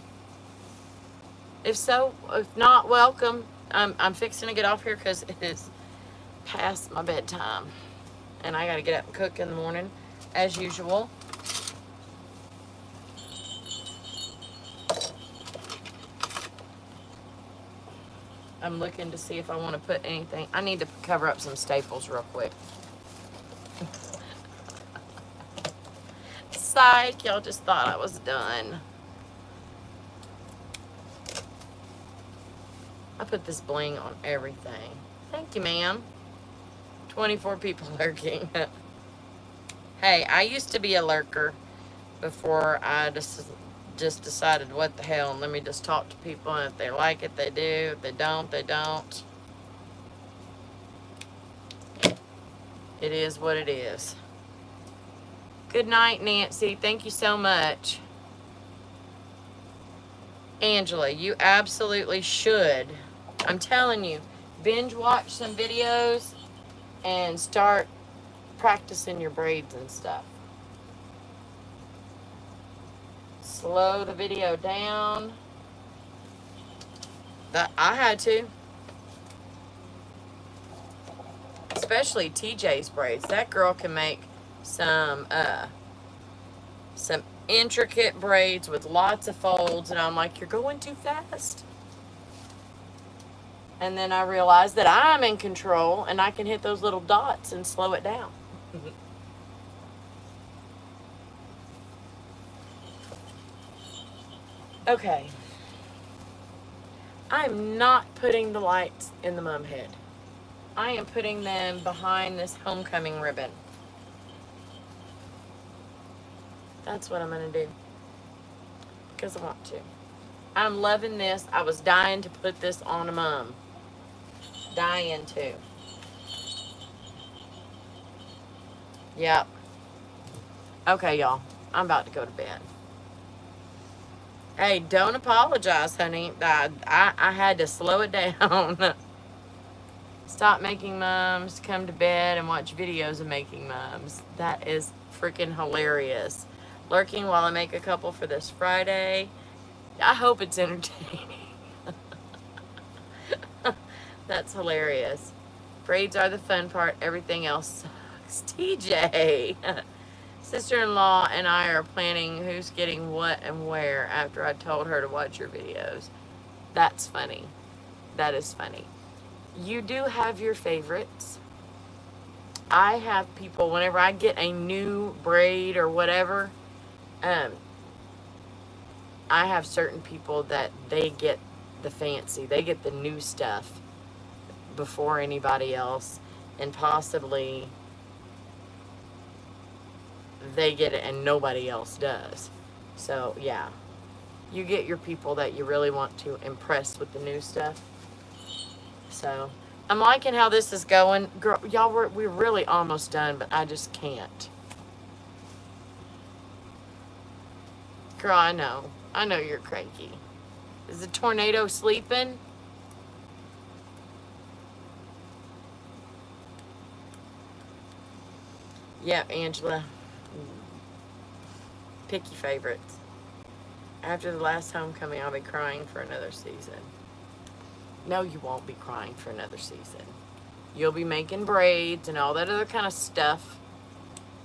If so, if not, welcome. I'm fixing to get off here because it is past my bedtime. And I gotta get up and cook in the morning, as usual. I'm looking to see if I want to put anything. I need to cover up some staples real quick. Psych, y'all just thought I was done. I put this bling on everything. Thank you, ma'am. 24 people lurking. Hey, I used to be a lurker before I just decided what the hell, and let me just talk to people, and if they like it, they do. If they don't, they don't. It is what it is. Good night, Nancy. Thank you so much. Angela, you absolutely should. I'm telling you, binge watch some videos and start practicing your braids and stuff. Slow the video down. That I had to. Especially TJ's braids. That girl can make some intricate braids with lots of folds, and I'm like, you're going too fast. And then I realized that I'm in control and I can hit those little dots and slow it down. Okay. I'm not putting the lights in the mum head. I am putting them behind this homecoming ribbon. That's what I'm going to do. Because I want to. I'm loving this. I was dying to put this on a mum. Dying to. Yep. Okay, y'all. I'm about to go to bed. Hey, don't apologize, honey. I had to slow it down. Stop making mums, come to bed and watch videos of making mums. That is freaking hilarious. Lurking while I make a couple for this Friday. I hope it's entertaining. That's hilarious. Braids are the fun part. Everything else sucks. TJ. Sister-in-law and I are planning who's getting what and where after I told her to watch your videos. That's funny. That is funny. You do have your favorites. I have people, whenever I get a new braid or whatever, I have certain people that they get the fancy. They get the new stuff before anybody else, and possibly they get it and nobody else does. So yeah, you get your people that you really want to impress with the new stuff. So I'm liking how this is going. Girl, y'all, we're really almost done, but I just can't. Girl, I know. I know you're cranky. Is the tornado sleeping? Yep, Angela. Picky favorites. After the last homecoming, I'll be crying for another season. No, you won't be crying for another season. You'll be making braids and all that other kind of stuff.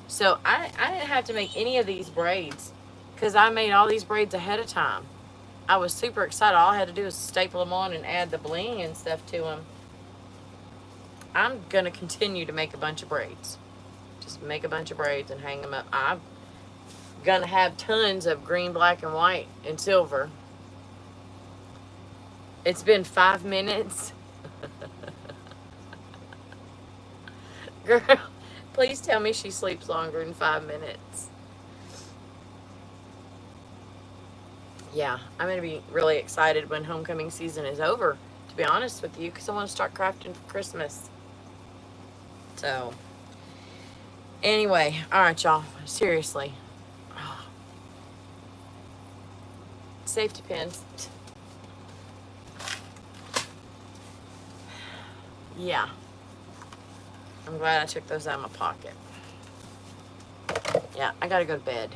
So I didn't have to make any of these braids because I made all these braids ahead of time. I was super excited. All I had to do was staple them on and add the bling and stuff to them. I'm going to continue to make a bunch of braids. Just make a bunch of braids and hang them up. I'm going to have tons of green, black, and white and silver. It's been 5 minutes. Girl, please tell me she sleeps longer than 5 minutes. Yeah, I'm going to be really excited when homecoming season is over, to be honest with you, because I want to start crafting for Christmas. So, anyway, all right, y'all. Seriously. Safety pins. Yeah. I'm glad I took those out of my pocket. Yeah, I gotta go to bed.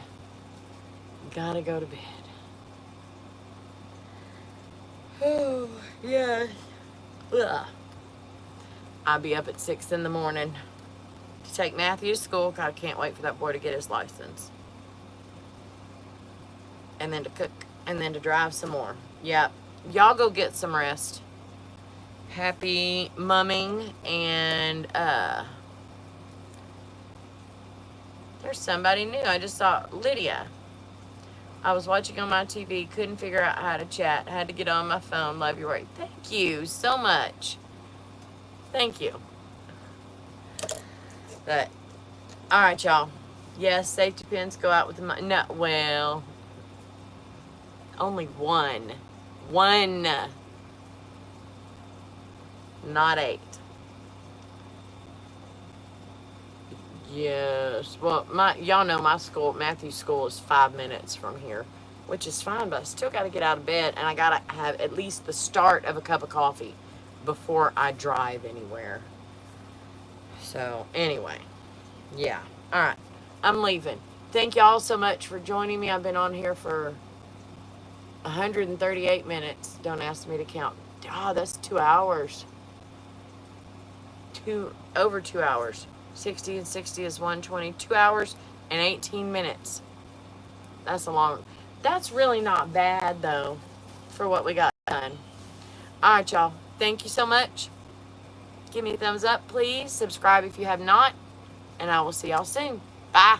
Gotta go to bed. Oh, yeah. Ugh. I'll be up at 6 in the morning to take Matthew to school. God, I can't wait for that boy to get his license. And then to cook. And then to drive some more. Yep. Y'all go get some rest. Happy mumming. And, there's somebody new. I just saw Lydia. I was watching on my TV. Couldn't figure out how to chat. Had to get on my phone. Love your work. Thank you so much. Thank you. But, all right, y'all. Yes, safety pins go out with the money. No, well, only one. One. Not 8. Yes. Well, y'all know my school, Matthew's school, is 5 minutes from here, which is fine, but I still got to get out of bed, and I got to have at least the start of a cup of coffee before I drive anywhere. So, anyway, yeah. All right. I'm leaving. Thank y'all so much for joining me. I've been on here for 138 minutes. Don't ask me to count. Oh, that's 2 hours. Over 2 hours. 60 and 60 is 120. 2 hours and 18 minutes. That's a long. That's really not bad, though, for what we got done. All right, y'all. Thank you so much. Give me a thumbs up, please. Subscribe if you have not. And I will see y'all soon. Bye.